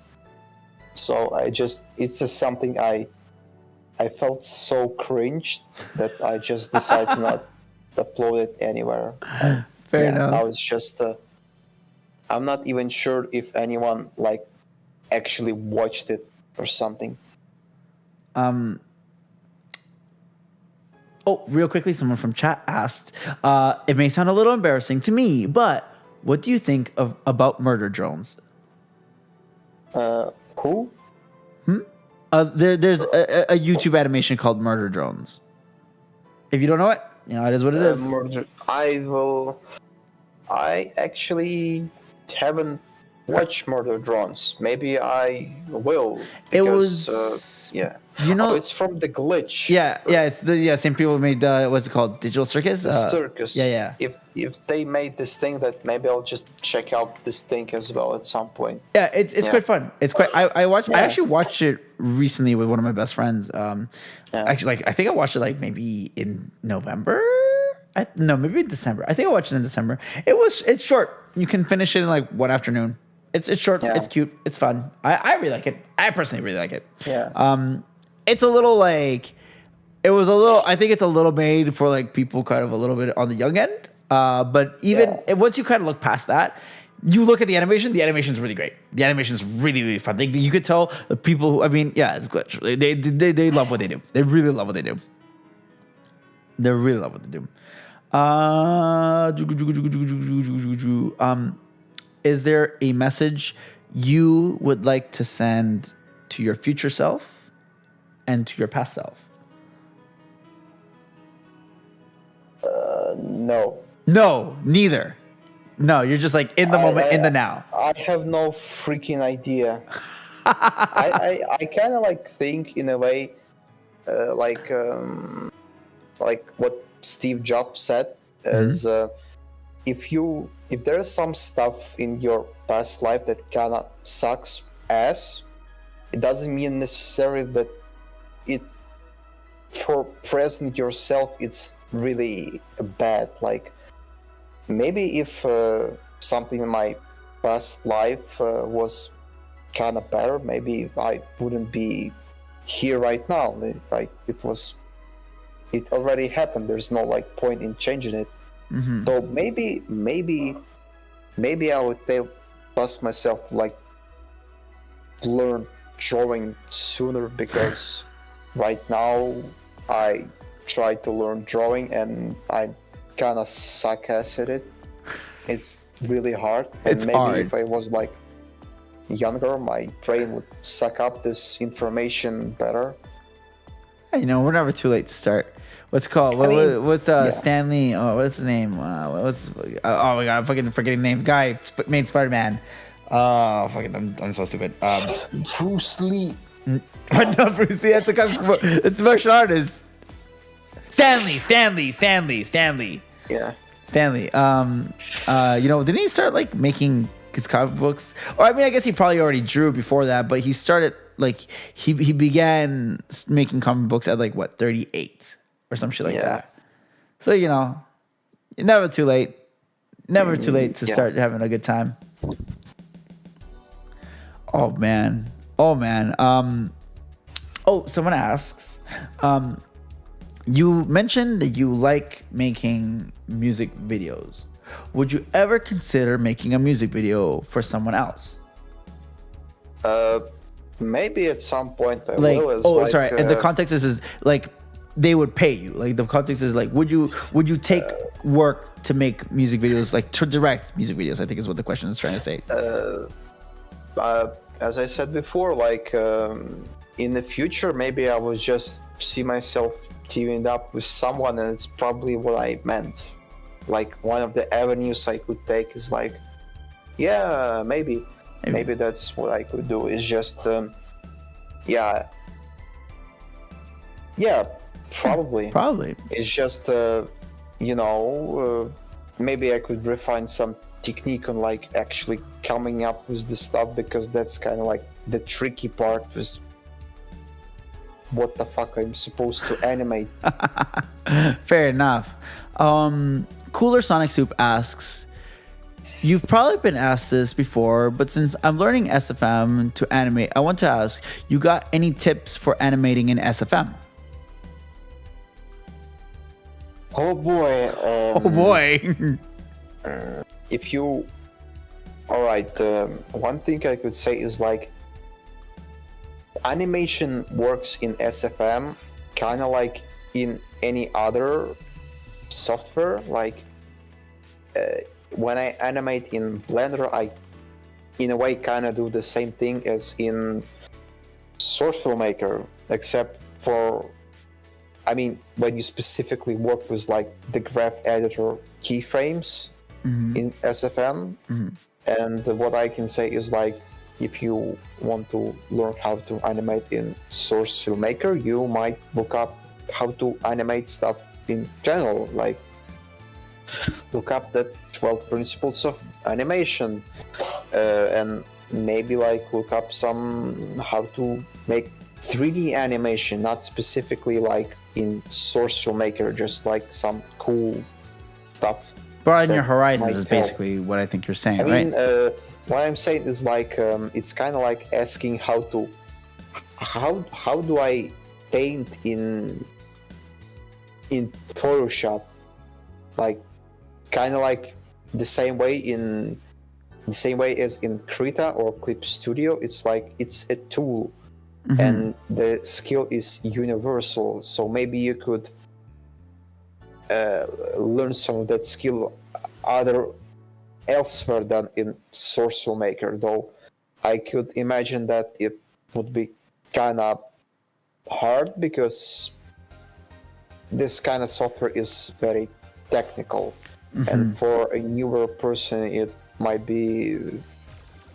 So it's just something I felt so cringed that I just decided to not upload it anywhere. And Fair enough. Now it's just I'm not even sure if anyone like actually watched it or something. Oh, real quickly, someone from chat asked, it may sound a little embarrassing to me, but what do you think about murder drones? Who? There's a YouTube animation called Murder Drones. If you don't know it, you know, it is what it is. I actually haven't watched Murder Drones. Maybe I will. Because, It was, yeah. you know, it's from The Glitch. yeah, it's the same people who made what's it called, Digital Circus. Circus. Yeah. If they made this thing, that maybe I'll just check out this thing as well at some point. Yeah, it's quite fun. It's quite. I watched. Yeah. I actually watched it recently with one of my best friends. Actually, like I think I watched it like maybe in November. Maybe in December. I think I watched it in December. It's short. You can finish it in like one afternoon. It's short. Yeah. It's cute. It's fun. I really like it. I personally really like it. Yeah. It's a little like, it was a little. I think it's a little made for like people kind of a little bit on the young end. But even once you kind of look past that, you look at the animation. The animation is really great. The animation is really, really fun. You could tell the people who, I mean, yeah, it's Glitch. They love what they do. They really love what they do. They really love what they do. Is there a message you would like to send to your future self and to your past self? No, neither. No, you're just like in the moment, in the now. I have no freaking idea. I kind of like think in a way, like what Steve Jobs said, as if there is some stuff in your past life that kind of sucks ass, it doesn't mean necessarily that it for present yourself it's really bad. Like maybe if something in my past life was kind of better, maybe I wouldn't be here right now. Like it already happened. There's no like point in changing it. So maybe I would trust myself to like learn drawing sooner, because right now I try to learn drawing and I kind of suck ass at it. It's really hard. And It's maybe hard. if I was like younger, my brain would suck up this information better. You know, we're never too late to start. What's it called? What's Stanley? Oh, what's his name? Oh my god, I'm fucking forgetting the name. Guy made Spider-Man. Oh, fucking, I'm so stupid. Bruce Lee. Not Bruce Lee. That's it's the martial artist. Stanley. Yeah. Stanley. You know, didn't he start like making his comic books? Or I mean, I guess he probably already drew before that, but he started like he began making comic books at like what 38 or some shit like that. So you know, never too late. Never too late to start having a good time. Oh man. Someone asks. You mentioned that you like making music videos. Would you ever consider making a music video for someone else? Maybe at some point I Like, will. sorry. And the context is like they would pay you. Like the context is like, would you take work to make music videos, like to direct music videos? I think is what the question is trying to say. As I said before, like in the future, maybe I would just see myself teaming up with someone, and it's probably what I meant. Like one of the avenues I could take is like, yeah, maybe that's what I could do. Is just, probably. Probably. It's just, maybe I could refine some technique on like actually coming up with the stuff, because that's kind of like the tricky part was what the fuck I'm supposed to animate. Fair enough. Cooler Sonic Soup asks, you've probably been asked this before, but since I'm learning SFM to animate, I want to ask, you got any tips for animating in SFM? Oh boy. Alright, one thing I could say is like animation works in SFM kind of like in any other software. Like when I animate in Blender, I in a way kind of do the same thing as in Source Filmmaker, except for, I mean, when you specifically work with like the graph editor keyframes in SFM. And what I can say is like, if you want to learn how to animate in Source Filmmaker, you might look up how to animate stuff in general, like look up the 12 principles of animation, and maybe like look up some how to make 3D animation, not specifically like in Source Filmmaker, just like some cool stuff. Broaden your horizons is basically what I think you're saying, right? What I'm saying is like it's kind of like asking how do I paint in Photoshop, like kind of like the same way as in Krita or Clip Studio. It's like it's a tool, and the skill is universal. So maybe you could learn some of that skill elsewhere than in Source Filmmaker, though I could imagine that it would be kind of hard because this kind of software is very technical, and for a newer person it might be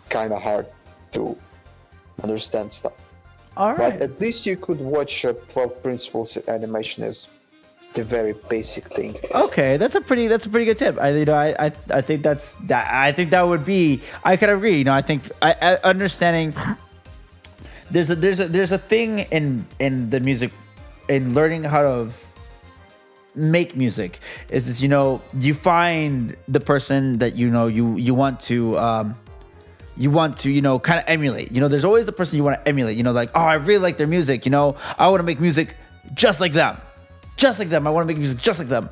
kind of hard to understand stuff. All right. But at least you could watch 12 Principles Animation is the very basic thing. Okay, that's a pretty good tip. I think I think that would be. I could agree. I think I understanding. There's a thing in the music, in learning how to make music is you find the person that you want to kind of emulate. There's always the person you want to emulate. Like, oh, I really like their music. I want to make music just like them. I want to make music just like them.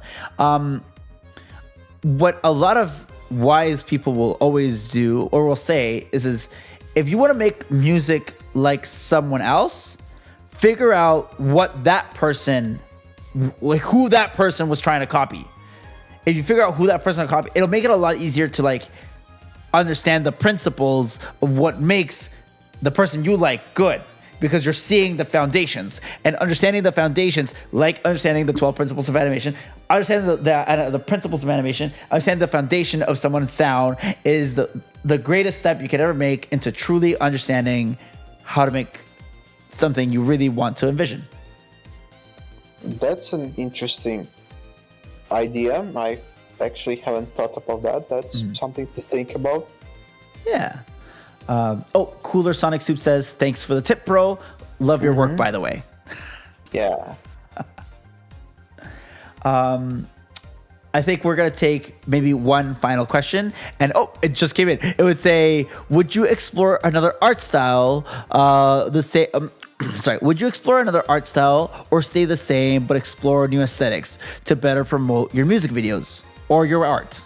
What a lot of wise people will always do or will say is if you want to make music like someone else, figure out what that person, like who that person was trying to copy. If you figure out who that person copied, it'll make it a lot easier to like understand the principles of what makes the person you like good, because you're seeing the foundations and understanding the foundations, like understanding the 12 principles of animation, understanding the principles of animation, understanding the foundation of someone's sound is the greatest step you could ever make into truly understanding how to make something you really want to envision. That's an interesting idea. I actually haven't thought about that. That's something to think about. Yeah. Cooler Sonic Soup says, thanks for the tip, bro. Love your work, by the way. Yeah. I think we're going to take maybe one final question. And it just came in. It would say, would you explore another art style would you explore another art style or stay the same but explore new aesthetics to better promote your music videos or your art?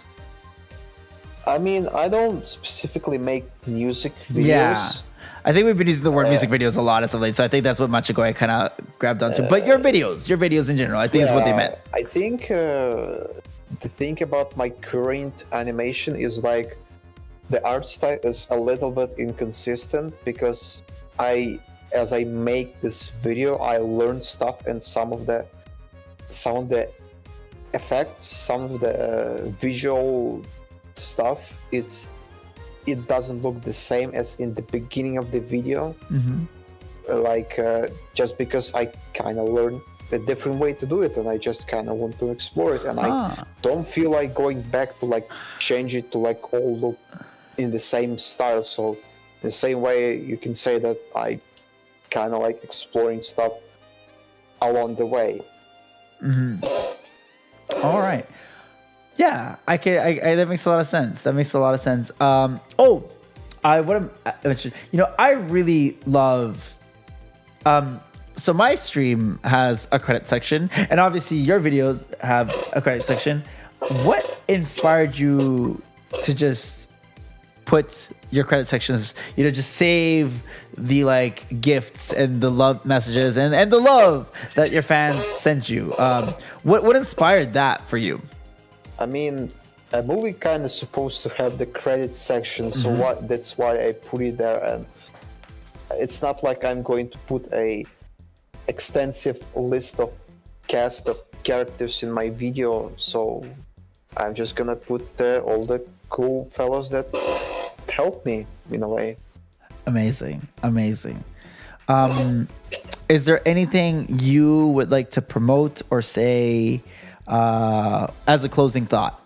I mean, I don't specifically make music videos. Yeah. I think we've been using the word music videos a lot as of late, so I think that's what Machiko kind of grabbed onto. But your videos in general, I think is what they meant. I think the thing about my current animation is like the art style is a little bit inconsistent, because as I make this video, I learn stuff, and some of the effects, some of the visual stuff, it doesn't look the same as in the beginning of the video. Just because I kind of learned a different way to do it, and I just kind of want to explore it, and I don't feel like going back to like change it to like all look in the same style. So the same way you can say that I kind of like exploring stuff along the way. All right. Yeah, that makes a lot of sense. I want to mention, I really love, so my stream has a credit section, and obviously your videos have a credit section. What inspired you to just put your credit sections, just save the like gifts and the love messages and the love that your fans sent you? What inspired that for you? I mean, a movie kind of supposed to have the credit section, so that's why I put it there. And it's not like I'm going to put a extensive list of cast of characters in my video, so I'm just gonna put all the cool fellows that helped me in a way. Amazing. Is there anything you would like to promote or say as a closing thought?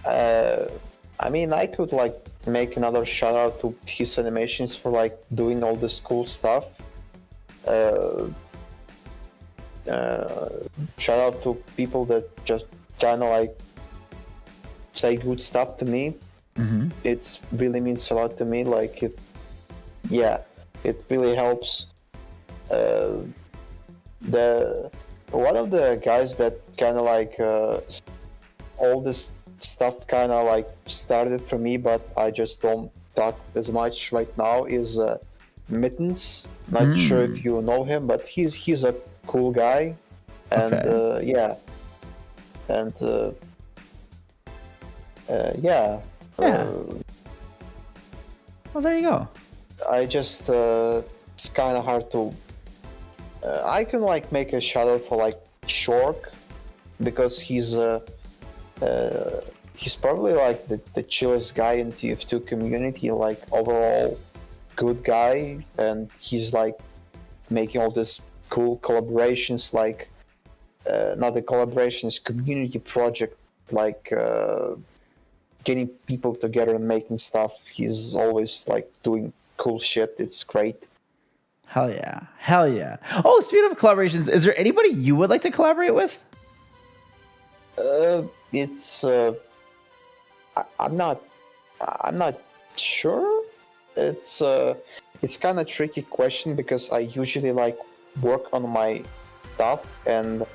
I mean, I could like make another shout out to his animations for like doing all this cool stuff. Shout out to people that just kind of like say good stuff to me. It really means a lot to me. Like it really helps. One of the guys that kind of like all this stuff kind of like started for me, but I just don't talk as much right now, is Mittens. Not sure if you know him, but he's a cool guy, and Well, there you go. I just it's kind of hard to. I can like make a shout out for like Shork, because he's probably like the chillest guy in TF2 community, like overall good guy, and he's like making all these cool collaborations like not a collaboration, it's community project, like getting people together and making stuff. He's always like doing cool shit. It's great. Hell yeah. Hell yeah. Oh, speaking of collaborations, is there anybody you would like to collaborate with? It's I'm not sure. It's kind of tricky question because I usually like work on my stuff, and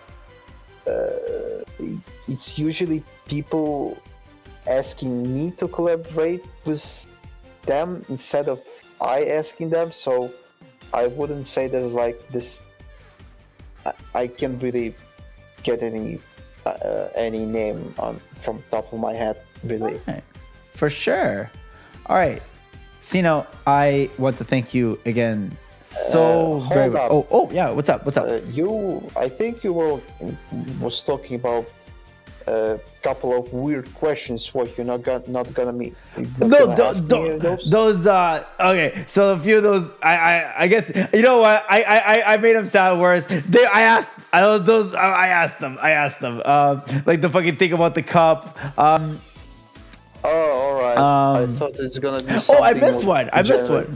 it's usually people asking me to collaborate with them instead of I asking them. So I wouldn't say there's like this. I can't really get any name on from top of my head, really. Right. For sure. All right, Cenoo, I want to thank you again so very much. Oh yeah, what's up? I think you was talking about a couple of weird questions. What you're not gonna meet? Those okay. So a few of those, I guess you know what I made them sound worse. I asked them. Like the fucking thing about the cup. Oh, all right. I thought it's gonna be something. Oh, I missed one.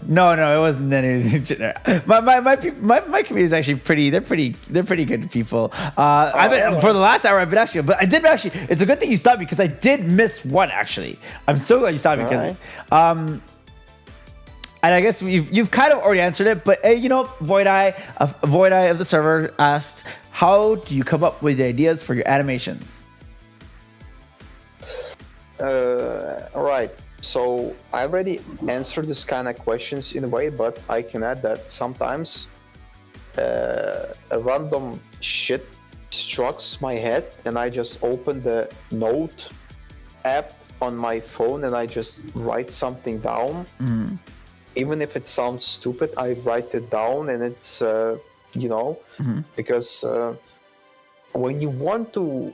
No, it wasn't anything generic. My community is actually pretty. They're pretty good people. For the last hour I've been asking, but I did actually. It's a good thing you stopped me because I did miss one actually. I'm so glad you stopped me because. And I guess you've kind of already answered it, but you know, Void Eye of the server asked, how do you come up with the ideas for your animations? Right. So I already answered this kind of questions in a way, but I can add that sometimes a random shit strikes my head, and I just open the note app on my phone and I just write something down. Mm. Even if it sounds stupid, I write it down, and it's because when you want to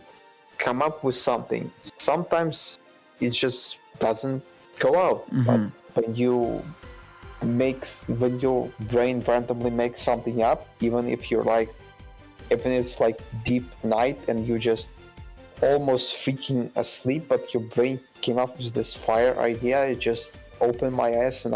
come up with something, sometimes it just doesn't go out. Mm-hmm. But when your brain randomly makes something up, even if it's like deep night and you just almost freaking asleep, but your brain came up with this fire idea, it just open my eyes and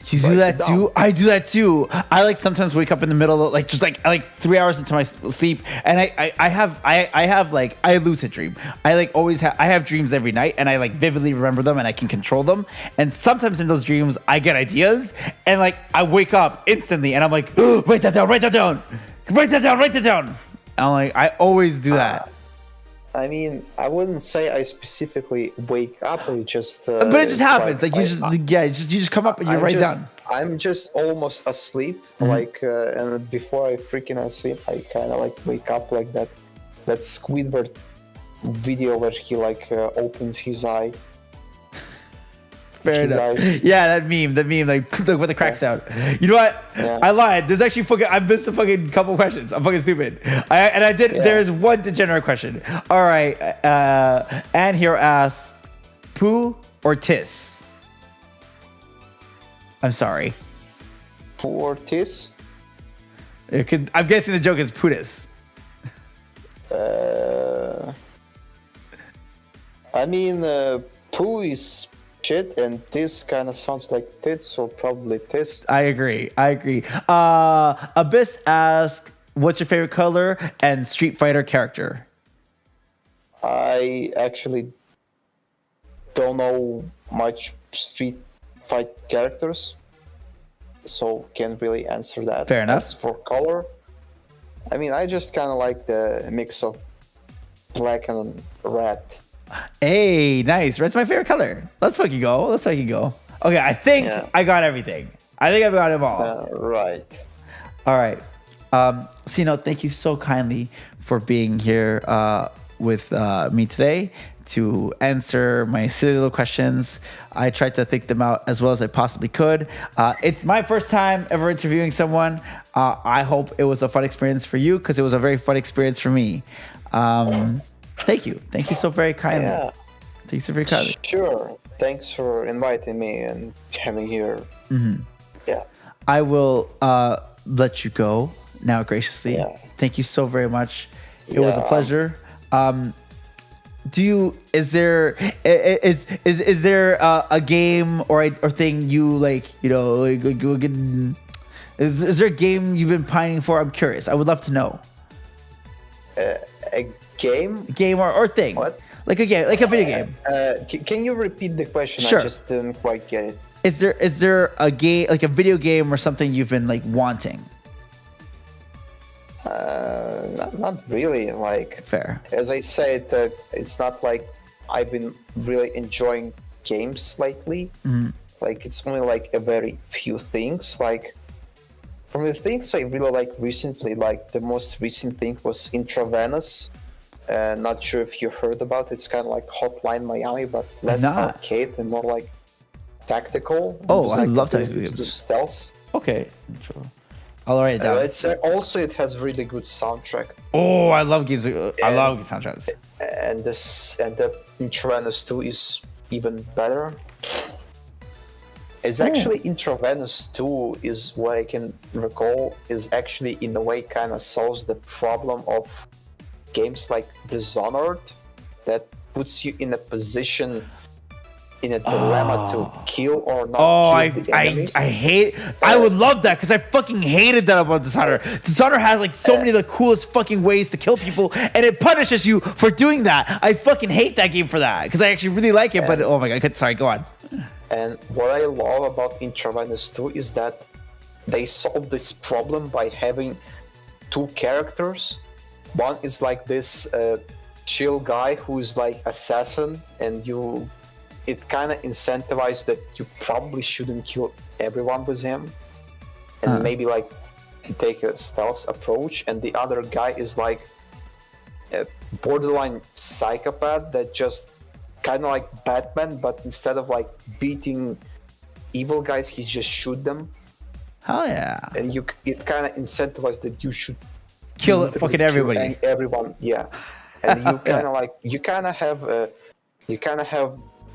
you do that too? I do that too. I like sometimes wake up in the middle of like 3 hours into my sleep, and I have like I lucid dream. I like always I have dreams every night, and I like vividly remember them, and I can control them. And sometimes in those dreams I get ideas, and like I wake up instantly, and I'm like, oh, write that down. I'm like, I always do that. I mean, I wouldn't say I specifically wake up. It just. But it just happens. Like you just come up and you write down. I'm just almost asleep. Mm-hmm. And before I freaking asleep, I kind of like wake up like that Squidward video where he opens his eye. Fair enough. Yeah, that meme, like with the crack sound. You know what? Yeah. I lied. There's actually I missed a fucking couple questions. I'm fucking stupid. I did. Yeah. There's one degenerate question. All right. Anne here asks, poo or tiss? I'm sorry. Poo or tiss? I'm guessing the joke is pootis. I mean, poo is shit, and this kind of sounds like tits, so probably tits. I agree. Abyss asks, what's your favorite color and Street Fighter character? I actually don't know much Street Fight characters, so can't really answer that. Fair enough. As for color, I mean, I just kind of like the mix of black and red. Hey, nice. Red's my favorite color. Let's fucking go. Okay, I think I got everything. I think I've got them all. Right. All right. Cenoo, thank you so kindly for being here with me today to answer my silly little questions. I tried to think them out as well as I possibly could. It's my first time ever interviewing someone. I hope it was a fun experience for you because it was a very fun experience for me. Thank you. Thank you so very kindly. Yeah. Thanks so very kindly. Sure. Thanks for inviting me and having here. Mm-hmm. Yeah. I will let you go now graciously. Yeah. Thank you so very much. It was a pleasure. Is there a game or thing you like, is there a game you've been pining for? I'm curious. I would love to know. A game? Game or thing. What? Like a game, like a video game. Can you repeat the question? Sure. I just didn't quite get it. Is there a game, like a video game or something you've been like wanting? Not really. Like, Fair. as I said, it's not like I've been really enjoying games lately. Like, it's only like a very few things. Like, from the things I really like recently, like the most recent thing was Intravenous. Not sure if you heard about it. It's kind of like Hotline Miami, but less arcade and more like tactical. Oh, I like love tactical to games. do stealth. Okay. I'll write it down. It's also, it has really good soundtrack. Oh, I love games. I love soundtracks. And the Intravenous 2 is even better. It's actually Intravenous 2 is what I can recall is actually in a way kind of solves the problem of games like Dishonored that puts you in a position, in a dilemma to kill or not kill the enemies. I hate. I would love that because I fucking hated that about Dishonored. Dishonored has like so many of the coolest fucking ways to kill people, and it punishes you for doing that. I fucking hate that game for that because I actually really like it. But oh my god, sorry, go on. And what I love about Intravenous 2 is that they solve this problem by having two characters. One is like this chill guy who is like assassin, and it kind of incentivizes that you probably shouldn't kill everyone with him, and maybe like take a stealth approach. And the other guy is like a borderline psychopath that just kind of like Batman, but instead of like beating evil guys, he just shoot them. Hell yeah! And it kind of incentivizes that you should kill fucking everybody. Everyone, yeah. And you kind of like you kind of have a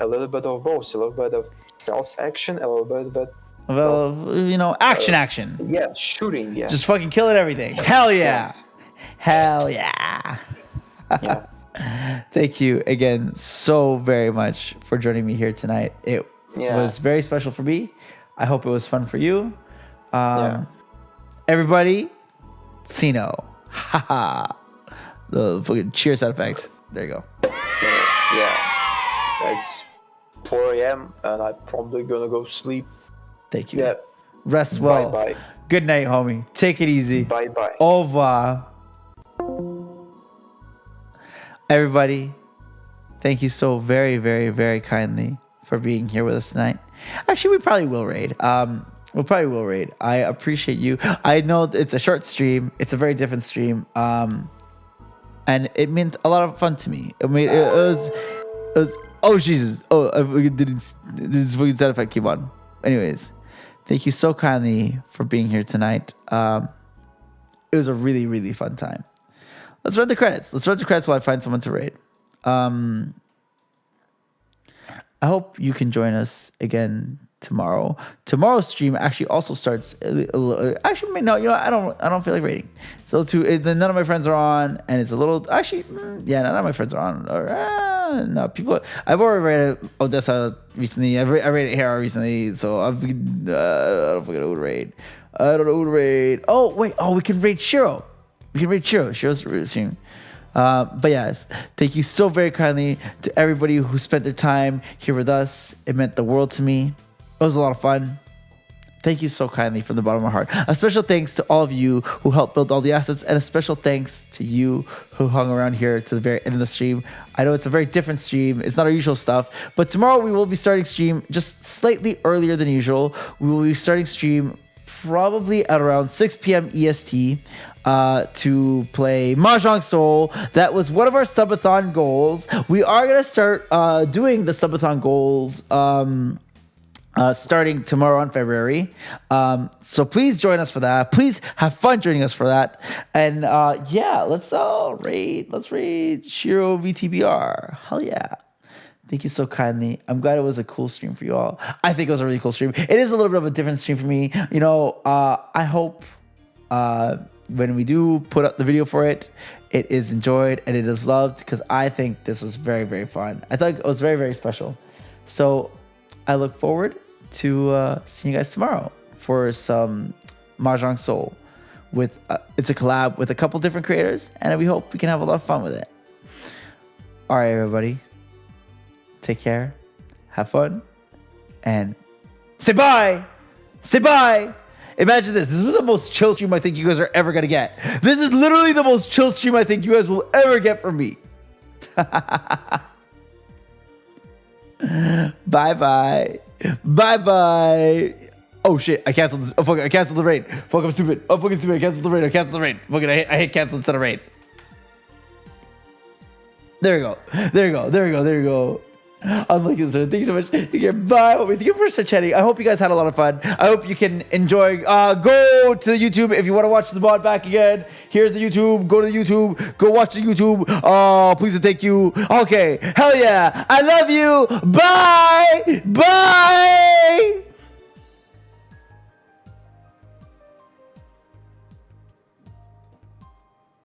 little bit of both, a little bit of stealth action, a little bit. Well, action. Yeah, shooting. Yeah. Just fucking killing everything. Hell yeah! Hell yeah! Yeah. Thank you again so very much for joining me here tonight. It was very special for me. I hope it was fun for you. Everybody, Cenoo. Haha. The fucking cheer sound effects. There you go. Yeah. It's 4 a.m. and I'm probably gonna go sleep. Thank you. Yeah. Rest well. Bye. Good night, homie. Take it easy. Bye. Au revoir. Everybody, thank you so very, very, very kindly for being here with us tonight. Actually, we probably will raid. I appreciate you. I know it's a short stream. It's a very different stream. And it meant a lot of fun to me. I mean, it was oh, Jesus. Oh, I didn't, this fucking sound effect came on. Anyways, thank you so kindly for being here tonight. It was a really, really fun time. Let's run the credits. While I find someone to raid. I hope you can join us again tomorrow. Tomorrow's stream actually also starts. Actually, no. I don't feel like raiding. It's a little too. None of my friends are on, and it's a little. Actually, none of my friends are on. No, people. I've already raided Odessa recently. I raided Hera recently, so I don't fucking know who to raid. I don't know who to raid. Oh wait. Oh, we can raid Shiro. Shiro's stream. But yes, thank you so very kindly to everybody who spent their time here with us. It meant the world to me. It was a lot of fun. Thank you so kindly from the bottom of my heart. A special thanks to all of you who helped build all the assets, and a special thanks to you who hung around here to the very end of the stream. I know it's a very different stream. It's not our usual stuff, but tomorrow we will be starting stream just slightly earlier than usual. We will be starting stream probably at around 6 p.m. EST to play Mahjong Soul. That was one of our Subathon goals. We are going to start doing the Subathon goals starting tomorrow on February. So please join us for that. Please have fun joining us for that. And let's raid. Let's raid Shiro VTBR. Hell yeah. Thank you so kindly. I'm glad it was a cool stream for you all. I think it was a really cool stream. It is a little bit of a different stream for me. I hope when we do put up the video for it, it is enjoyed and it is loved because I think this was very, very fun. I thought it was very, very special. So I look forward to seeing you guys tomorrow for some Mahjong Soul. It's a collab with a couple different creators, and we hope we can have a lot of fun with it. All right, everybody. Take care. Have fun. And say bye. Say bye. Imagine this. This was the most chill stream I think you guys are ever going to get. This is literally the most chill stream I think you guys will ever get from me. Bye-bye. Bye-bye. Oh, shit. I canceled this. Oh, fuck. I canceled the raid. Fuck, I'm stupid. Oh, fucking stupid. I canceled the raid. I canceled the raid. Fucking, I hit cancel instead of raid. There we go. There you go. There you go. There you go. Unlucky, sir. Thank you so much. Take care. Bye. Thank you for chatting. I hope you guys had a lot of fun. I hope you can enjoy. Go to YouTube if you want to watch the VOD back again. Here's the YouTube. Go to the YouTube. Go watch the YouTube. Oh, please and thank you. Okay. Hell yeah. I love you. Bye. Bye.